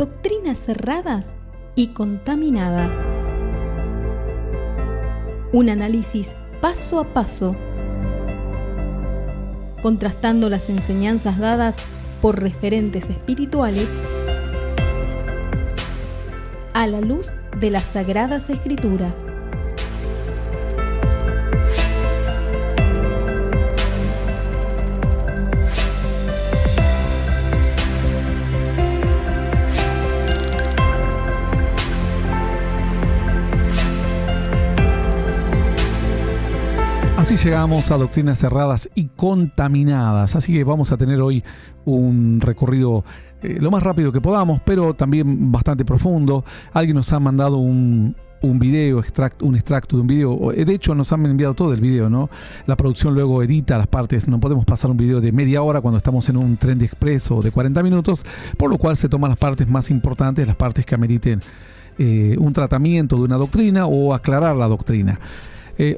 doctrinas cerradas y contaminadas. Un análisis paso a paso, contrastando las enseñanzas dadas por referentes espirituales a la luz de las Sagradas Escrituras. Así llegamos a doctrinas cerradas y contaminadas. Así que vamos a tener hoy un recorrido lo más rápido que podamos, pero también bastante profundo. Alguien nos ha mandado un video, un extracto de un video. De hecho, nos han enviado todo el video, ¿no? La producción luego edita las partes. No podemos pasar un video de media hora cuando estamos en un tren de expreso de 40 minutos, por lo cual se toman las partes más importantes, las partes que ameriten un tratamiento de una doctrina o aclarar la doctrina.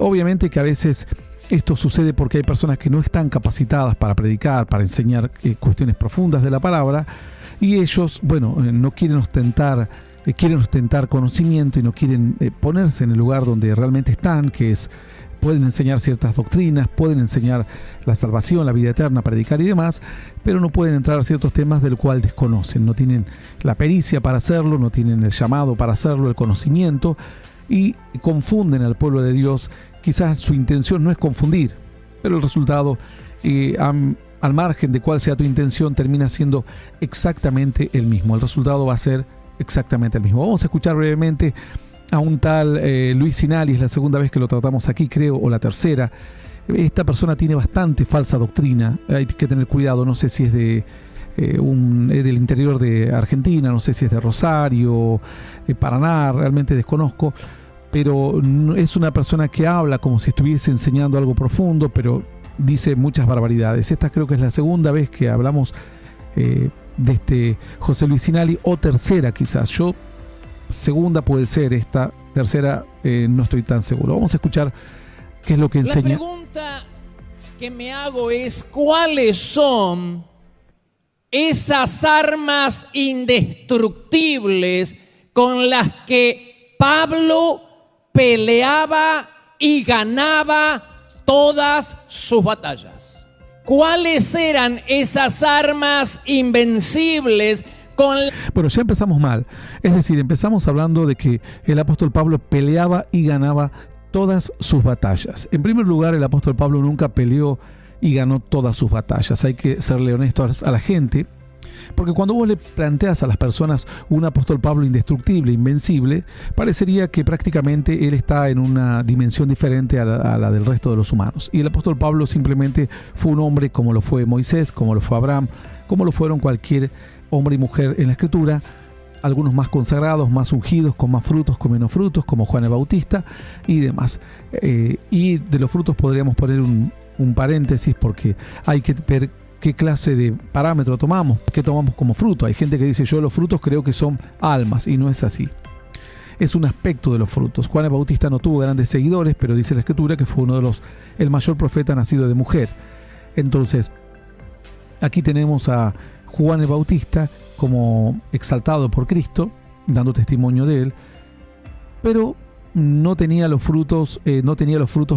Obviamente que a veces esto sucede porque hay personas que no están capacitadas para predicar, para enseñar cuestiones profundas de la palabra, y ellos, no quieren ostentar conocimiento y no quieren ponerse en el lugar donde realmente están, que es, pueden enseñar ciertas doctrinas, pueden enseñar la salvación, la vida eterna, predicar y demás, pero no pueden entrar a ciertos temas del cual desconocen, no tienen la pericia para hacerlo, no tienen el llamado para hacerlo, el conocimiento, y confunden al pueblo de Dios. Quizás su intención no es confundir, pero el resultado, al margen de cuál sea tu intención, termina siendo exactamente el mismo. El resultado va a ser exactamente el mismo. Vamos a escuchar brevemente a un tal Luis Sinali. Es la segunda vez que lo tratamos aquí, creo, o la tercera. Esta persona tiene bastante falsa doctrina. Hay que tener cuidado. No sé si es del interior de Argentina, no sé si es de Rosario, Paraná, realmente desconozco, pero es una persona que habla como si estuviese enseñando algo profundo, pero dice muchas barbaridades. Esta creo que es la segunda vez que hablamos de este José Luis Sinali, o tercera quizás. Segunda puede ser, esta tercera no estoy tan seguro. Vamos a escuchar qué es lo que enseña. La pregunta que me hago es: ¿cuáles son esas armas indestructibles con las que Pablo peleaba y ganaba todas sus batallas? ¿Cuáles eran esas armas invencibles con Bueno, ya empezamos mal. Es decir, empezamos hablando de que el apóstol Pablo peleaba y ganaba todas sus batallas. En primer lugar, el apóstol Pablo nunca peleó y ganó todas sus batallas. Hay que serle honestos a la gente, porque cuando vos le planteas a las personas un apóstol Pablo indestructible, invencible, parecería que prácticamente él está en una dimensión diferente a la del resto de los humanos. Y el apóstol Pablo simplemente fue un hombre como lo fue Moisés, como lo fue Abraham, como lo fueron cualquier hombre y mujer en la Escritura, algunos más consagrados, más ungidos, con más frutos, con menos frutos, como Juan el Bautista y demás. Y de los frutos podríamos poner un paréntesis, porque hay que ver qué clase de parámetro tomamos, qué tomamos como fruto. Hay gente que dice: yo los frutos creo que son almas, y no es así. Es un aspecto de los frutos. Juan el Bautista no tuvo grandes seguidores, pero dice la Escritura que fue el mayor profeta nacido de mujer. Entonces, aquí tenemos a Juan el Bautista como exaltado por Cristo, dando testimonio de él, pero no tenía los frutos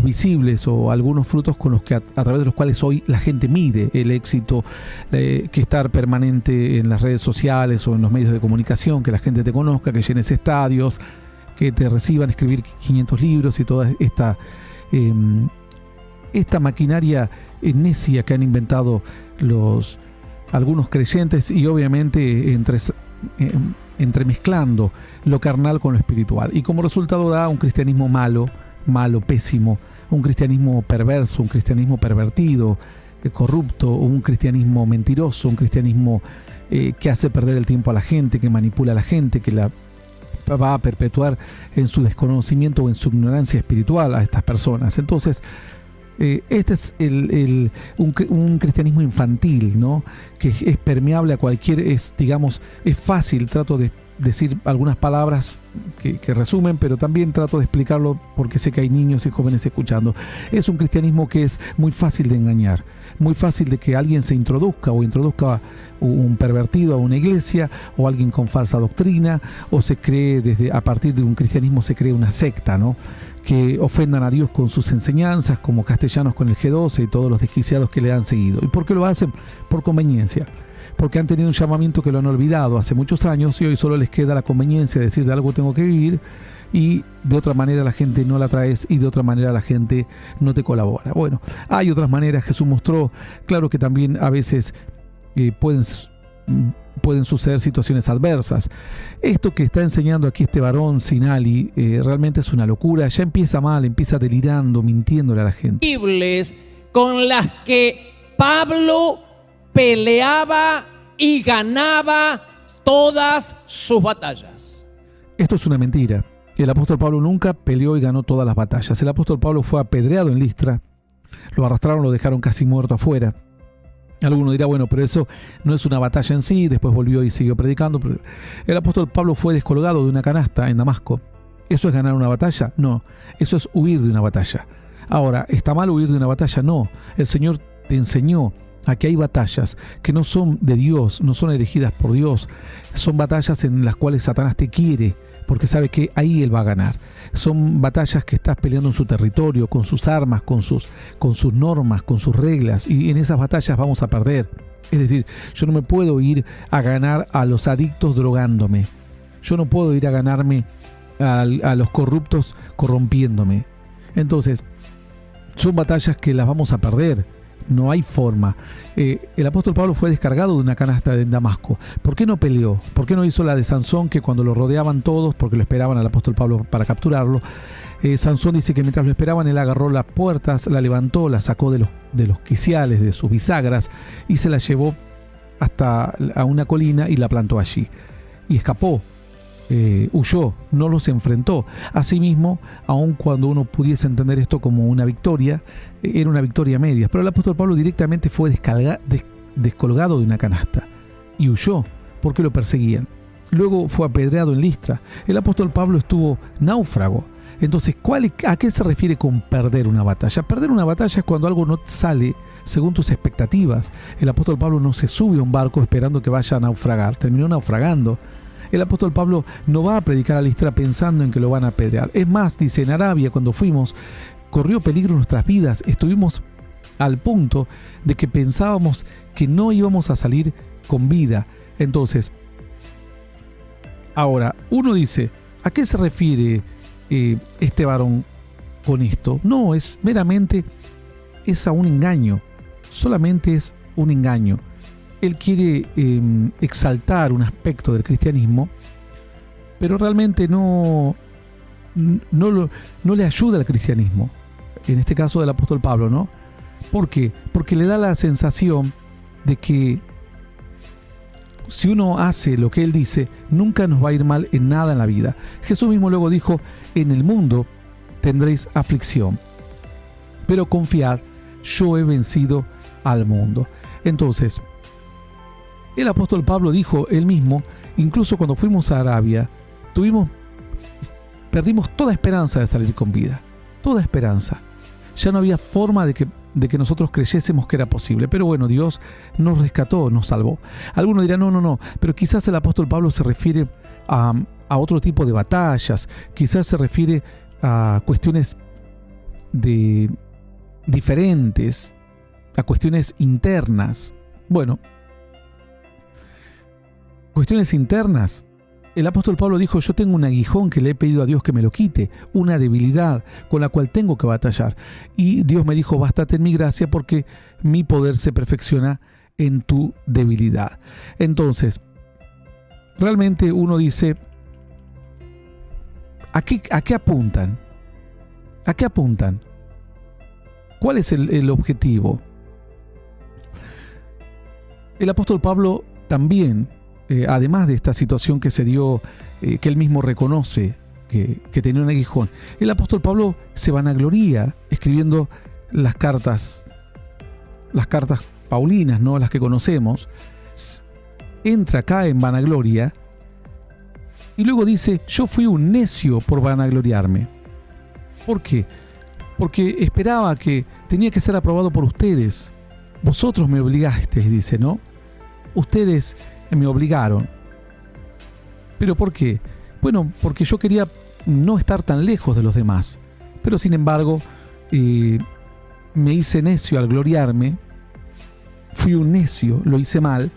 visibles, o algunos frutos con los que a través de los cuales hoy la gente mide el éxito, que estar permanente en las redes sociales o en los medios de comunicación, que la gente te conozca, que llenes estadios, que te reciban, escribir 500 libros y toda esta maquinaria necia que han inventado algunos creyentes, y obviamente entremezclando lo carnal con lo espiritual, y como resultado da un cristianismo malo, pésimo, un cristianismo perverso, un cristianismo pervertido, corrupto, un cristianismo mentiroso, un cristianismo que hace perder el tiempo a la gente, que manipula a la gente, que la va a perpetuar en su desconocimiento o en su ignorancia espiritual a estas personas. Entonces, este es un cristianismo infantil, ¿no? Que es permeable a cualquier, es fácil, trato de decir algunas palabras que resumen, pero también trato de explicarlo porque sé que hay niños y jóvenes escuchando. Es un cristianismo que es muy fácil de engañar, muy fácil de que alguien se introduzca un pervertido a una iglesia, o alguien con falsa doctrina, o se cree a partir de un cristianismo se cree una secta, ¿no? Que ofendan a Dios con sus enseñanzas, como Castellanos con el G12 y todos los desquiciados que le han seguido. ¿Y por qué lo hacen? Por conveniencia. Porque han tenido un llamamiento que lo han olvidado hace muchos años y hoy solo les queda la conveniencia de decir de algo tengo que vivir, y de otra manera la gente no la traes y de otra manera la gente no te colabora. Bueno, hay otras maneras. Jesús mostró, claro que también a veces pueden suceder situaciones adversas. Esto que está enseñando aquí este varón Sinali realmente es una locura. Ya empieza mal, empieza delirando, mintiéndole a la gente. Con las que Pablo peleaba y ganaba todas sus batallas. Esto es una mentira. El apóstol Pablo nunca peleó y ganó todas las batallas. El apóstol Pablo fue apedreado en Listra, lo arrastraron, lo dejaron casi muerto afuera. Alguno dirá, bueno, pero eso no es una batalla en sí, después volvió y siguió predicando. Pero el apóstol Pablo fue descolgado de una canasta en Damasco. ¿Eso es ganar una batalla? No, eso es huir de una batalla. Ahora, ¿está mal huir de una batalla? No, el Señor te enseñó a que hay batallas que no son de Dios, no son elegidas por Dios, son batallas en las cuales Satanás te quiere, porque sabe que ahí él va a ganar. Son batallas que estás peleando en su territorio, con sus armas, con sus normas, con sus reglas, y en esas batallas vamos a perder. Es decir, yo no me puedo ir a ganar a los adictos drogándome. Yo no puedo ir a ganarme a los corruptos corrompiéndome. Entonces, son batallas que las vamos a perder. No hay forma. El apóstol Pablo fue descargado de una canasta en Damasco. ¿Por qué no peleó? ¿Por qué no hizo la de Sansón, que cuando lo rodeaban todos, porque lo esperaban al apóstol Pablo para capturarlo? Sansón dice que mientras lo esperaban, él agarró las puertas, la levantó, la sacó de los quiciales, de sus bisagras, y se la llevó hasta a una colina y la plantó allí. Y escapó. Huyó, no los enfrentó. Asimismo, aun cuando uno pudiese entender esto como una victoria, era una victoria a medias. Pero el apóstol Pablo directamente fue descolgado de una canasta y huyó porque lo perseguían. Luego fue apedreado en Listra. El apóstol Pablo estuvo náufrago. Entonces, ¿a qué se refiere con perder una batalla? Perder una batalla es cuando algo no sale según tus expectativas. El apóstol Pablo no se sube a un barco esperando que vaya a naufragar, terminó naufragando. El apóstol Pablo no va a predicar a Listra pensando en que lo van a apedrear. Es más, dice, en Arabia, cuando fuimos, corrió peligro nuestras vidas. Estuvimos al punto de que pensábamos que no íbamos a salir con vida. Entonces, ahora, uno dice, ¿a qué se refiere este varón con esto? No, es meramente a un engaño. Solamente es un engaño. Él quiere exaltar un aspecto del cristianismo, pero realmente no le ayuda al cristianismo. En este caso del apóstol Pablo, ¿no? ¿Por qué? Porque le da la sensación de que si uno hace lo que él dice, nunca nos va a ir mal en nada en la vida. Jesús mismo luego dijo, en el mundo tendréis aflicción, pero confiad, yo he vencido al mundo. Entonces, el apóstol Pablo dijo él mismo, incluso cuando fuimos a Arabia, perdimos toda esperanza de salir con vida, toda esperanza. Ya no había forma de que nosotros creyésemos que era posible, pero bueno, Dios nos rescató, nos salvó. Algunos dirán, no, pero quizás el apóstol Pablo se refiere a otro tipo de batallas, quizás se refiere a cuestiones diferentes, a cuestiones internas. Bueno, cuestiones internas. El apóstol Pablo dijo, yo tengo un aguijón que le he pedido a Dios que me lo quite, una debilidad con la cual tengo que batallar. Y Dios me dijo, bástate en mi gracia porque mi poder se perfecciona en tu debilidad. Entonces, realmente uno dice, ¿a qué apuntan? ¿A qué apuntan? ¿Cuál es el objetivo? El apóstol Pablo también, además de esta situación que se dio, que él mismo reconoce que tenía un aguijón, el apóstol Pablo se vanagloría escribiendo las cartas paulinas, ¿no? Las que conocemos. Entra acá en vanagloria Y luego dice, yo fui un necio por vanagloriarme. ¿Por qué? Porque esperaba que tenía que ser aprobado por ustedes. Vosotros me obligasteis, dice, ¿no? Ustedes me obligaron. ¿Pero por qué? Bueno, porque yo quería no estar tan lejos de los demás. Pero sin embargo, me hice necio al gloriarme. Fui un necio, lo hice mal.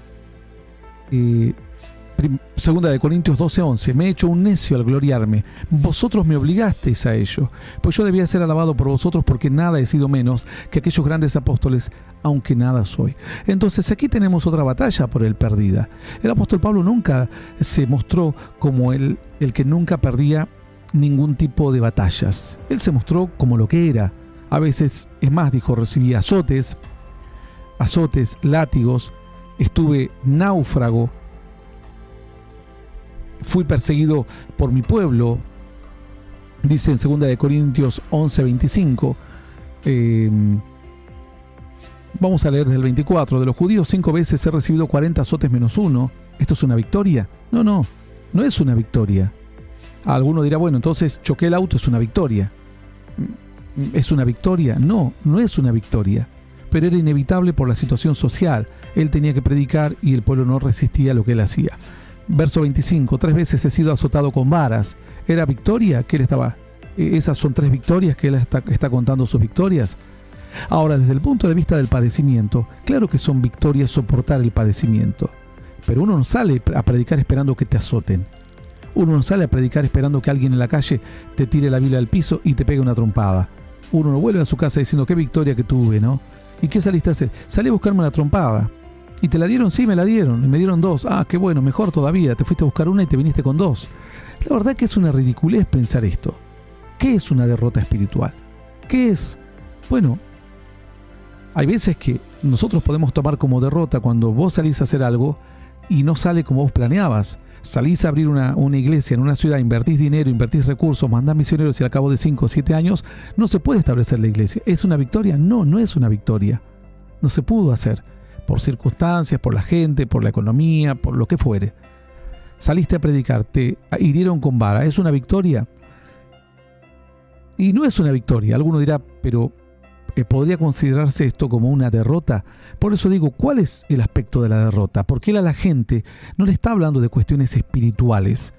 Segunda de Corintios 12:11, me he hecho un necio al gloriarme. Vosotros me obligasteis a ello, pues yo debía ser alabado por vosotros, porque nada he sido menos que aquellos grandes apóstoles, aunque nada soy. Entonces aquí tenemos otra batalla por él perdida. El apóstol Pablo nunca se mostró como el que nunca perdía ningún tipo de batallas. Él se mostró como lo que era. A veces, es más, dijo, recibí azotes, látigos, estuve náufrago, fui perseguido por mi pueblo, dice en 2 de Corintios 11:25. Vamos a leer desde el 24. De los judíos 5 veces he recibido 40 azotes menos 1. ¿Esto es una victoria? No es una victoria. Alguno dirá, bueno, entonces choqué el auto, es una victoria. ¿Es una victoria? No es una victoria. Pero era inevitable por la situación social. Él tenía que predicar y el pueblo no resistía a lo que él hacía. Verso 25, 3 veces he sido azotado con varas. ¿Era victoria? ¿Qué él estaba? Esas son 3 victorias que él está contando sus victorias. Ahora, desde el punto de vista del padecimiento, claro que son victorias soportar el padecimiento. Pero uno no sale a predicar esperando que te azoten. Uno no sale a predicar esperando que alguien en la calle te tire la Biblia al piso y te pegue una trompada. Uno no vuelve a su casa diciendo, qué victoria que tuve, ¿no? ¿Y qué saliste a hacer? Salí a buscarme una trompada. ¿Y te la dieron? Sí, me la dieron. Y me dieron 2. Ah, qué bueno, mejor todavía. Te fuiste a buscar una y te viniste con 2. La verdad que es una ridiculez pensar esto. ¿Qué es una derrota espiritual? ¿Qué es? Bueno, hay veces que nosotros podemos tomar como derrota cuando vos salís a hacer algo y no sale como vos planeabas. Salís a abrir una iglesia en una ciudad, invertís dinero, invertís recursos, mandás misioneros y al cabo de 5 o 7 años no se puede establecer la iglesia. ¿Es una victoria? No es una victoria. No se pudo hacer. Por circunstancias, por la gente, por la economía, por lo que fuere. Saliste a predicar, te hirieron con vara. ¿Es una victoria? Y no es una victoria. Alguno dirá, pero ¿podría considerarse esto como una derrota? Por eso digo, ¿cuál es el aspecto de la derrota? Porque él a la gente no le está hablando de cuestiones espirituales.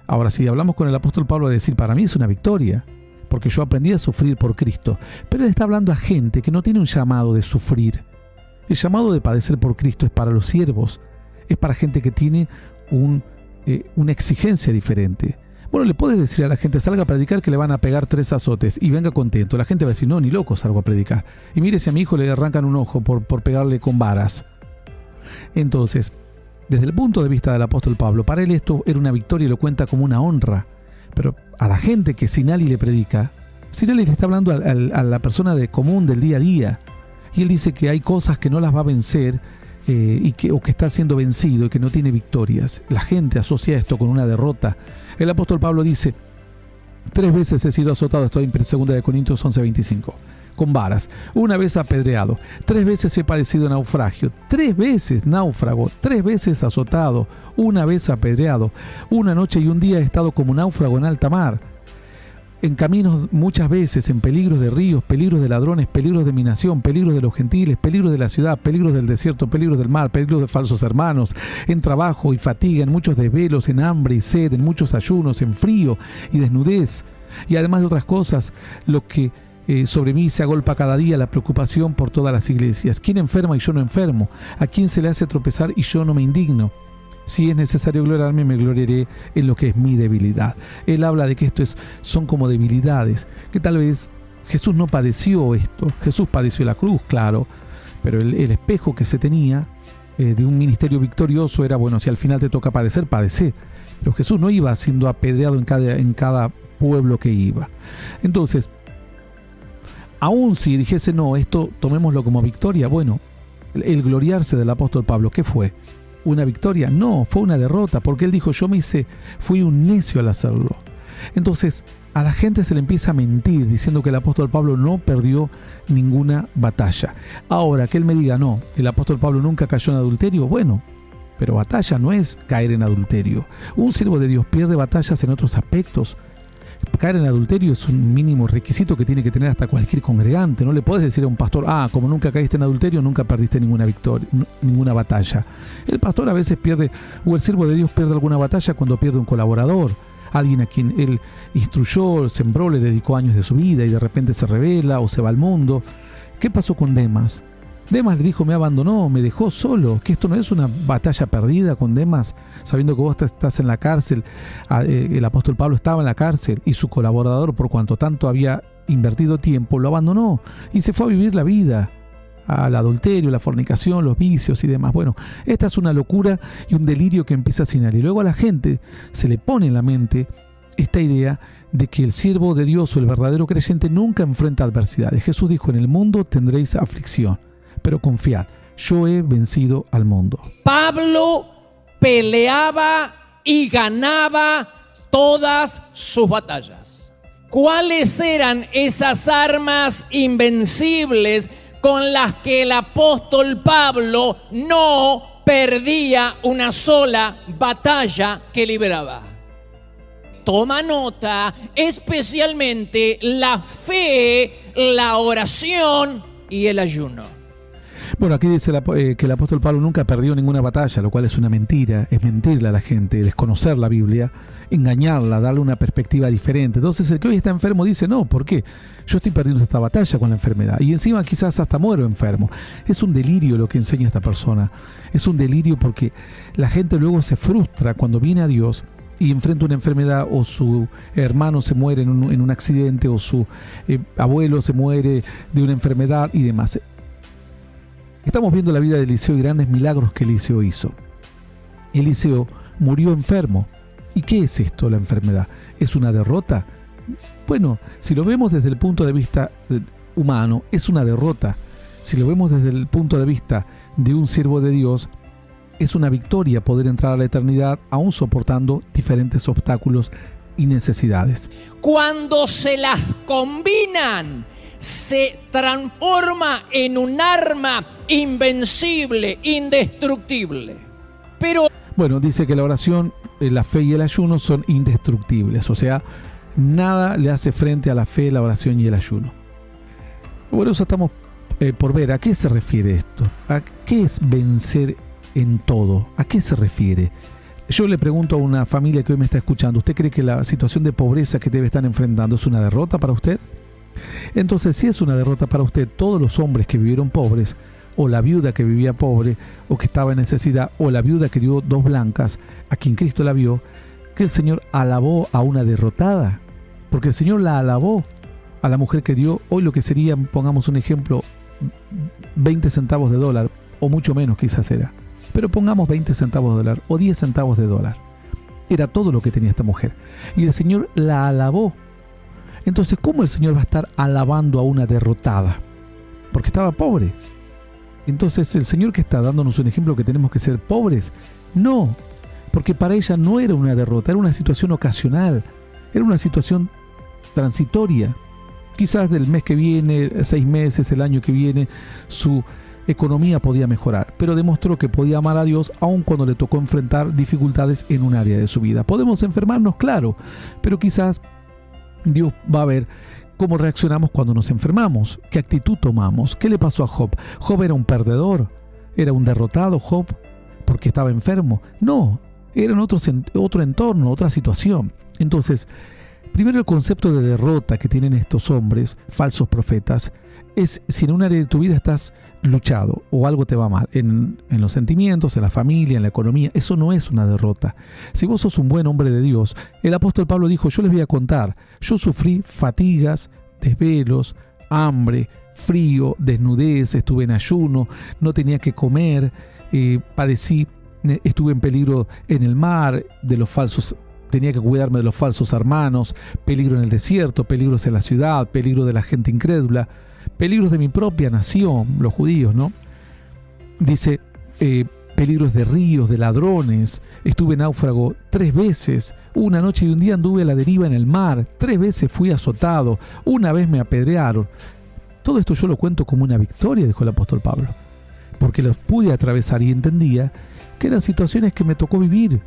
Ahora, si hablamos con el apóstol Pablo, a decir, para mí es una victoria, porque yo aprendí a sufrir por Cristo. Pero él está hablando a gente que no tiene un llamado de sufrir. El llamado de padecer por Cristo es para los siervos, es para gente que tiene una exigencia diferente. Bueno, le puedes decir a la gente, salga a predicar que le van a pegar 3 azotes y venga contento. La gente va a decir, no, ni loco salgo a predicar. Y mire, si a mi hijo le arrancan un ojo por pegarle con varas. Entonces, desde el punto de vista del apóstol Pablo, para él esto era una victoria y lo cuenta como una honra. Pero a la gente que Sinali le predica, Sinali le está hablando a la persona común del día a día. Y él dice que hay cosas que no las va a vencer o que está siendo vencido y que no tiene victorias. La gente asocia esto con una derrota. El apóstol Pablo dice, 3 veces he sido azotado, estoy en 2 de Corintios 11:25, con varas, 1 vez apedreado, 3 veces he padecido naufragio, 3 veces náufrago, 3 veces azotado, 1 vez apedreado, 1 noche y un día he estado como náufrago en alta mar. En caminos muchas veces, en peligros de ríos, peligros de ladrones, peligros de mi nación, peligros de los gentiles, peligros de la ciudad, peligros del desierto, peligros del mar, peligros de falsos hermanos, en trabajo y fatiga, en muchos desvelos, en hambre y sed, en muchos ayunos, en frío y desnudez. Y además de otras cosas, lo que sobre mí se agolpa cada día, la preocupación por todas las iglesias. ¿Quién enferma y yo no enfermo? ¿A quién se le hace tropezar y yo no me indigno? Si es necesario gloriarme, me gloriaré en lo que es mi debilidad. Él habla de que esto son como debilidades, que tal vez Jesús no padeció esto. Jesús padeció la cruz, claro, pero el espejo que se tenía de un ministerio victorioso era, bueno, si al final te toca padecer, padecé. Pero Jesús no iba siendo apedreado en cada pueblo que iba. Entonces, aún si dijese, no, esto tomémoslo como victoria, bueno, el gloriarse del apóstol Pablo, ¿qué fue? ¿Una victoria? No, fue una derrota, porque él dijo, fui un necio al hacerlo. Entonces, a la gente se le empieza a mentir diciendo que el apóstol Pablo no perdió ninguna batalla. Ahora, que él me diga, no, el apóstol Pablo nunca cayó en adulterio, bueno, Pero batalla no es caer en adulterio. Un siervo de Dios pierde batallas en otros aspectos. Caer en adulterio es un mínimo requisito que tiene que tener hasta cualquier congregante. No le puedes decir a un pastor, como nunca caíste en adulterio, nunca perdiste ninguna victoria, ninguna batalla. El pastor a veces pierde, o el siervo de Dios pierde alguna batalla cuando pierde un colaborador, alguien a quien él instruyó, sembró, le dedicó años de su vida y de repente se rebela o se va al mundo. ¿Qué pasó con Demas? Demas le dijo, me abandonó, me dejó solo. Que esto no es una batalla perdida con Demas, sabiendo que vos estás en la cárcel. El apóstol Pablo estaba en la cárcel y su colaborador, por cuanto tanto había invertido tiempo, lo abandonó y se fue a vivir la vida, al adulterio, la fornicación, los vicios y demás. Bueno, esta es una locura y un delirio que empieza a asinar. Y luego a la gente se le pone en la mente esta idea de que el siervo de Dios o el verdadero creyente nunca enfrenta adversidades. Jesús dijo, en el mundo tendréis aflicción, pero confiad, yo he vencido al mundo. Pablo peleaba y ganaba todas sus batallas. ¿Cuáles eran esas armas invencibles con las que el apóstol Pablo no perdía una sola batalla que libraba? Toma nota, especialmente la fe, la oración y el ayuno. Bueno, aquí dice que el apóstol Pablo nunca perdió ninguna batalla, lo cual es una mentira, es mentirle a la gente, desconocer la Biblia, engañarla, darle una perspectiva diferente. Entonces el que hoy está enfermo dice, no, ¿por qué? Yo estoy perdiendo esta batalla con la enfermedad y encima quizás hasta muero enfermo. Es un delirio lo que enseña esta persona, es un delirio porque la gente luego se frustra cuando viene a Dios y enfrenta una enfermedad, o su hermano se muere en un accidente, o su abuelo se muere de una enfermedad y demás. Estamos viendo la vida de Eliseo y grandes milagros que Eliseo hizo. Eliseo murió enfermo. ¿Y qué es esto, la enfermedad? ¿Es una derrota? Bueno, si lo vemos desde el punto de vista humano, es una derrota. Si lo vemos desde el punto de vista de un siervo de Dios, es una victoria poder entrar a la eternidad aún soportando diferentes obstáculos y necesidades. Cuando se las combinan, se transforma en un arma invencible, indestructible. Pero bueno, dice que la oración, la fe y el ayuno son indestructibles, o sea, nada le hace frente a la fe, la oración y el ayuno. Bueno, eso estamos por ver. ¿A qué se refiere esto? ¿A qué es vencer en todo? ¿A qué se refiere? Yo le pregunto a una familia que hoy me está escuchando, ¿usted cree que la situación de pobreza que debe estar enfrentando es una derrota para usted? Entonces, si es una derrota para usted, todos los hombres que vivieron pobres, o la viuda que vivía pobre, o que estaba en necesidad, o la viuda que dio 2 blancas, a quien Cristo la vio, que el Señor alabó a una derrotada, porque el Señor la alabó a la mujer que dio hoy lo que serían, pongamos un ejemplo, 20 centavos de dólar, o mucho menos quizás era, pero pongamos 20 centavos de dólar, o 10 centavos de dólar. Era todo lo que tenía esta mujer, y el Señor la alabó. Entonces, ¿cómo el Señor va a estar alabando a una derrotada? Porque estaba pobre. Entonces, ¿el Señor que está dándonos un ejemplo que tenemos que ser pobres? No, porque para ella no era una derrota, era una situación ocasional, era una situación transitoria. Quizás del mes que viene, 6 meses, el año que viene, su economía podía mejorar, pero demostró que podía amar a Dios aun cuando le tocó enfrentar dificultades en un área de su vida. Podemos enfermarnos, claro, pero quizás Dios va a ver cómo reaccionamos cuando nos enfermamos, qué actitud tomamos. ¿Qué le pasó a Job? ¿Job era un perdedor? ¿Era un derrotado Job porque estaba enfermo? No, era en otro entorno, otra situación. Entonces, primero el concepto de derrota que tienen estos hombres, falsos profetas, es si en un área de tu vida estás luchado o algo te va mal, en los sentimientos, en la familia, en la economía. Eso no es una derrota. Si vos sos un buen hombre de Dios, el apóstol Pablo dijo, yo les voy a contar, yo sufrí fatigas, desvelos, hambre, frío, desnudez, estuve en ayuno, no tenía que comer, padecí, estuve en peligro en el mar, de los falsos, tenía que cuidarme de los falsos hermanos, peligro en el desierto, peligros en la ciudad, peligro de la gente incrédula, peligros de mi propia nación, los judíos, ¿no? Dice, peligros de ríos, de ladrones, estuve náufrago 3 veces, una noche y un día anduve a la deriva en el mar, 3 veces fui azotado, una vez me apedrearon. Todo esto yo lo cuento como una victoria, dijo el apóstol Pablo. porque los pude atravesar y entendía que eran situaciones que me tocó vivir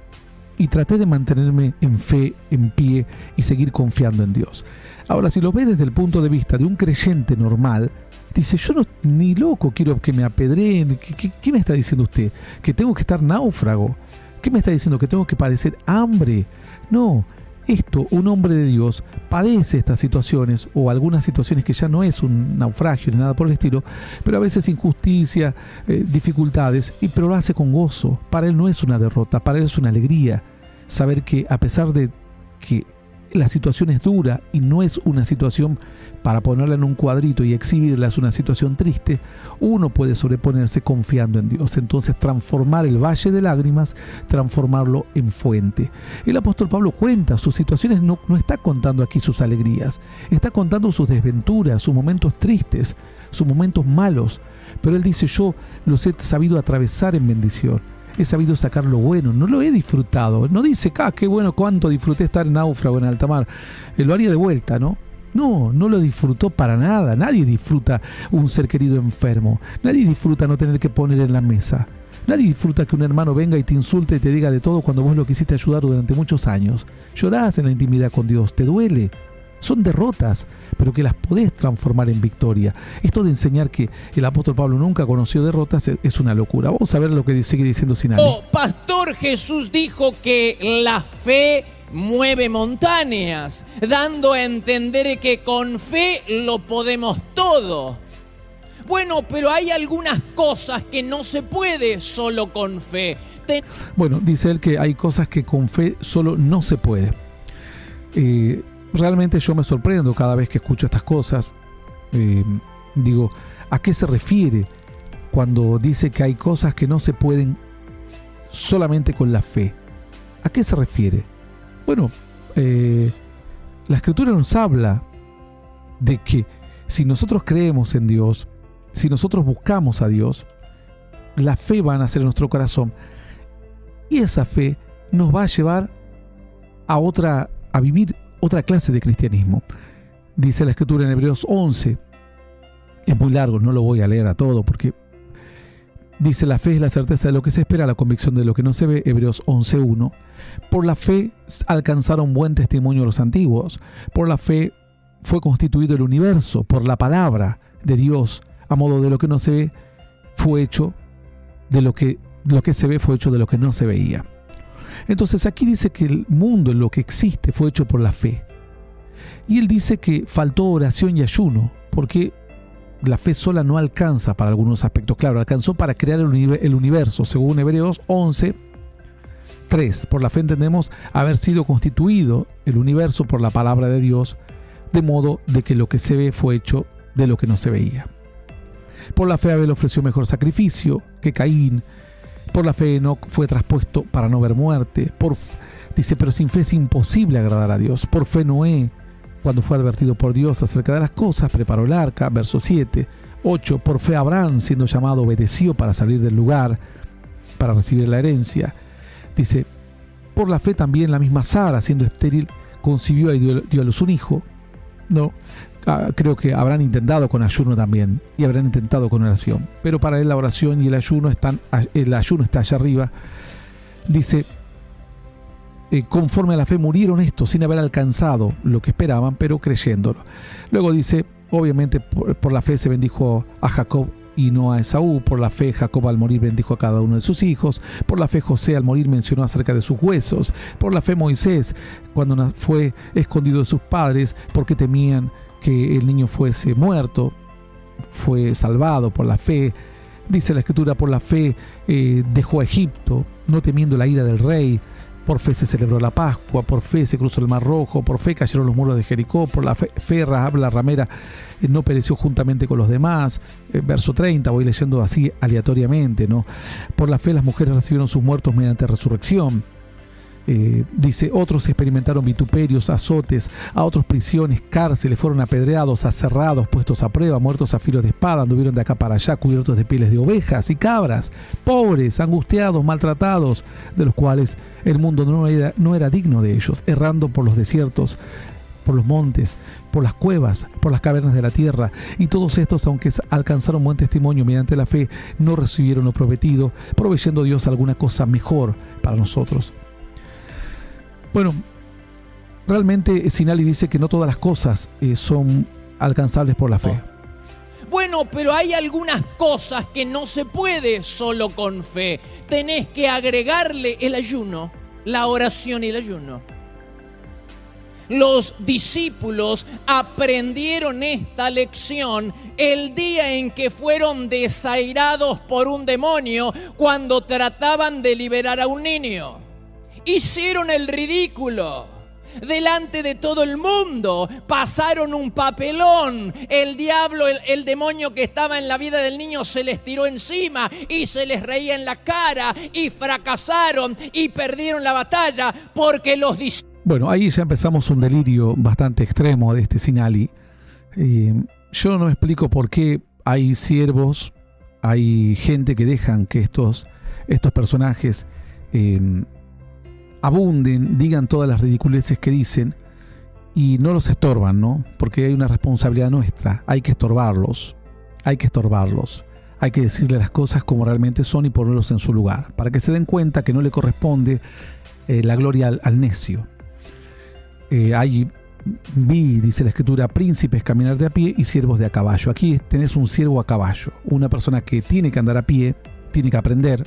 y traté de mantenerme en fe, en pie y seguir confiando en Dios. Ahora, si lo ves desde el punto de vista de un creyente normal, dice, yo no, ni loco quiero que me apedreen. ¿Qué me está diciendo usted? ¿Que tengo que estar náufrago? ¿Qué me está diciendo? ¿Que tengo que padecer hambre? No, un hombre de Dios padece estas situaciones o algunas situaciones que ya no es un naufragio ni nada por el estilo, pero a veces injusticia, dificultades, pero lo hace con gozo. Para él no es una derrota, para él es una alegría saber que a pesar de que la situación es dura y no es una situación para ponerla en un cuadrito y exhibirla, es una situación triste, uno puede sobreponerse confiando en Dios. Entonces transformar el valle de lágrimas, transformarlo en fuente. El apóstol Pablo cuenta sus situaciones, no está contando aquí sus alegrías, está contando sus desventuras, sus momentos tristes, sus momentos malos, pero él dice, yo los he sabido atravesar en bendición. He sabido sacar lo bueno, no lo he disfrutado. No dice, qué bueno, cuánto disfruté estar en náufrago en alta mar. Lo haría de vuelta, ¿no? No lo disfrutó para nada. Nadie disfruta un ser querido enfermo. Nadie disfruta no tener que poner en la mesa. Nadie disfruta que un hermano venga y te insulte y te diga de todo cuando vos lo quisiste ayudar durante muchos años. Llorás en la intimidad con Dios, te duele. Son derrotas, pero que las podés transformar en victoria. Esto de enseñar que el apóstol Pablo nunca conoció derrotas es una locura. Vamos a ver lo que sigue diciendo Sinani. Pastor, Jesús dijo que la fe mueve montañas, dando a entender que con fe lo podemos todo. Bueno, pero hay algunas cosas que no se puede solo con fe. Bueno, dice él que hay cosas que con fe solo no se puede. Realmente yo me sorprendo cada vez que escucho estas cosas. Digo, ¿a qué se refiere cuando dice que hay cosas que no se pueden solamente con la fe? ¿A qué se refiere? Bueno, la Escritura nos habla de que si nosotros creemos en Dios, si nosotros buscamos a Dios, la fe va a nacer en nuestro corazón y esa fe nos va a llevar a vivir otra clase de cristianismo. Dice la Escritura en Hebreos 11, es muy largo, no lo voy a leer a todo porque dice, la fe es la certeza de lo que se espera, la convicción de lo que no se ve. Hebreos 11:1. Por la fe alcanzaron buen testimonio los antiguos. Por la fe fue constituido el universo. Por la palabra de Dios, a modo de lo que no se ve, fue hecho de lo que se ve, fue hecho de lo que no se veía. Entonces aquí dice que el mundo, lo que existe, fue hecho por la fe. Y él dice que faltó oración y ayuno, porque la fe sola no alcanza para algunos aspectos. Claro, alcanzó para crear el universo, según Hebreos 11:3. Por la fe entendemos haber sido constituido el universo por la palabra de Dios, de modo de que lo que se ve fue hecho de lo que no se veía. Por la fe Abel ofreció mejor sacrificio que Caín. Por la fe Enoc fue traspuesto para no ver muerte. Dice, pero sin fe es imposible agradar a Dios. Por fe Noé, cuando fue advertido por Dios acerca de las cosas, preparó el arca. Verso 7. 8. Por fe Abraham, siendo llamado, obedeció para salir del lugar, para recibir la herencia. Dice, por la fe también la misma Sara, siendo estéril, concibió y dio a luz un hijo. No, creo que habrán intentado con ayuno también y habrán intentado con oración, pero para él la oración y el ayuno está allá arriba. Dice, conforme a la fe murieron estos sin haber alcanzado lo que esperaban, pero creyéndolo. Luego dice, obviamente por la fe se bendijo a Jacob y no a Esaú. Por la fe Jacob al morir bendijo a cada uno de sus hijos. Por la fe José al morir mencionó acerca de sus huesos. Por la fe Moisés, cuando fue escondido de sus padres porque temían que el niño fuese muerto, fue salvado por la fe. Dice la Escritura, por la fe dejó a Egipto, no temiendo la ira del rey. Por fe se celebró la Pascua, por fe se cruzó el Mar Rojo, por fe cayeron los muros de Jericó, por la fe Rahab la ramera no pereció juntamente con los demás. Verso 30, voy leyendo así aleatoriamente, ¿no? Por la fe las mujeres recibieron sus muertos mediante resurrección. Dice, otros experimentaron vituperios, azotes, a otros prisiones, cárceles, fueron apedreados, aserrados, puestos a prueba, muertos a filo de espada, anduvieron de acá para allá, cubiertos de pieles de ovejas y cabras, pobres, angustiados, maltratados, de los cuales el mundo no era digno de ellos, errando por los desiertos, por los montes, por las cuevas, por las cavernas de la tierra. Y todos estos, aunque alcanzaron buen testimonio mediante la fe, no recibieron lo prometido, proveyendo Dios alguna cosa mejor para nosotros. Bueno, realmente Sinali dice que no todas las cosas son alcanzables por la fe. Bueno, pero hay algunas cosas que no se puede solo con fe. Tenés que agregarle el ayuno, la oración y el ayuno. Los discípulos aprendieron esta lección el día en que fueron desairados por un demonio cuando trataban de liberar a un niño. Hicieron el ridículo delante de todo el mundo, pasaron un papelón. El diablo, el demonio que estaba en la vida del niño se les tiró encima y se les reía en la cara y fracasaron y perdieron la batalla porque los discípulos... Bueno, ahí ya empezamos un delirio bastante extremo de este Sinali. Yo no me explico por qué hay siervos, hay gente que dejan que estos personajes abunden, digan todas las ridiculeces que dicen y no los estorban, ¿no? Porque hay una responsabilidad nuestra, hay que estorbarlos, hay que decirle las cosas como realmente son y ponerlos en su lugar, para que se den cuenta que no le corresponde la gloria al necio. Dice la escritura, príncipes caminar de a pie y siervos de a caballo. Aquí tenés un siervo a caballo, una persona que tiene que andar a pie, tiene que aprender,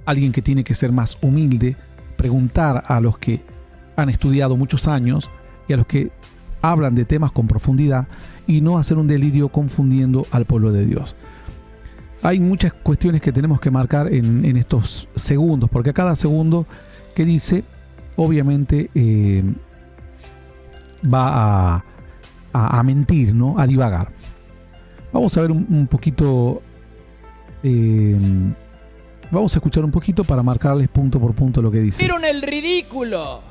alguien que tiene que ser más humilde, preguntar a los que han estudiado muchos años y a los que hablan de temas con profundidad y no hacer un delirio confundiendo al pueblo de Dios. Hay muchas cuestiones que tenemos que marcar en estos segundos, porque a cada segundo que dice, obviamente va a mentir, ¿no? A divagar. Vamos a ver un poquito, vamos a escuchar un poquito para marcarles punto por punto lo que dice. Hicieron el ridículo.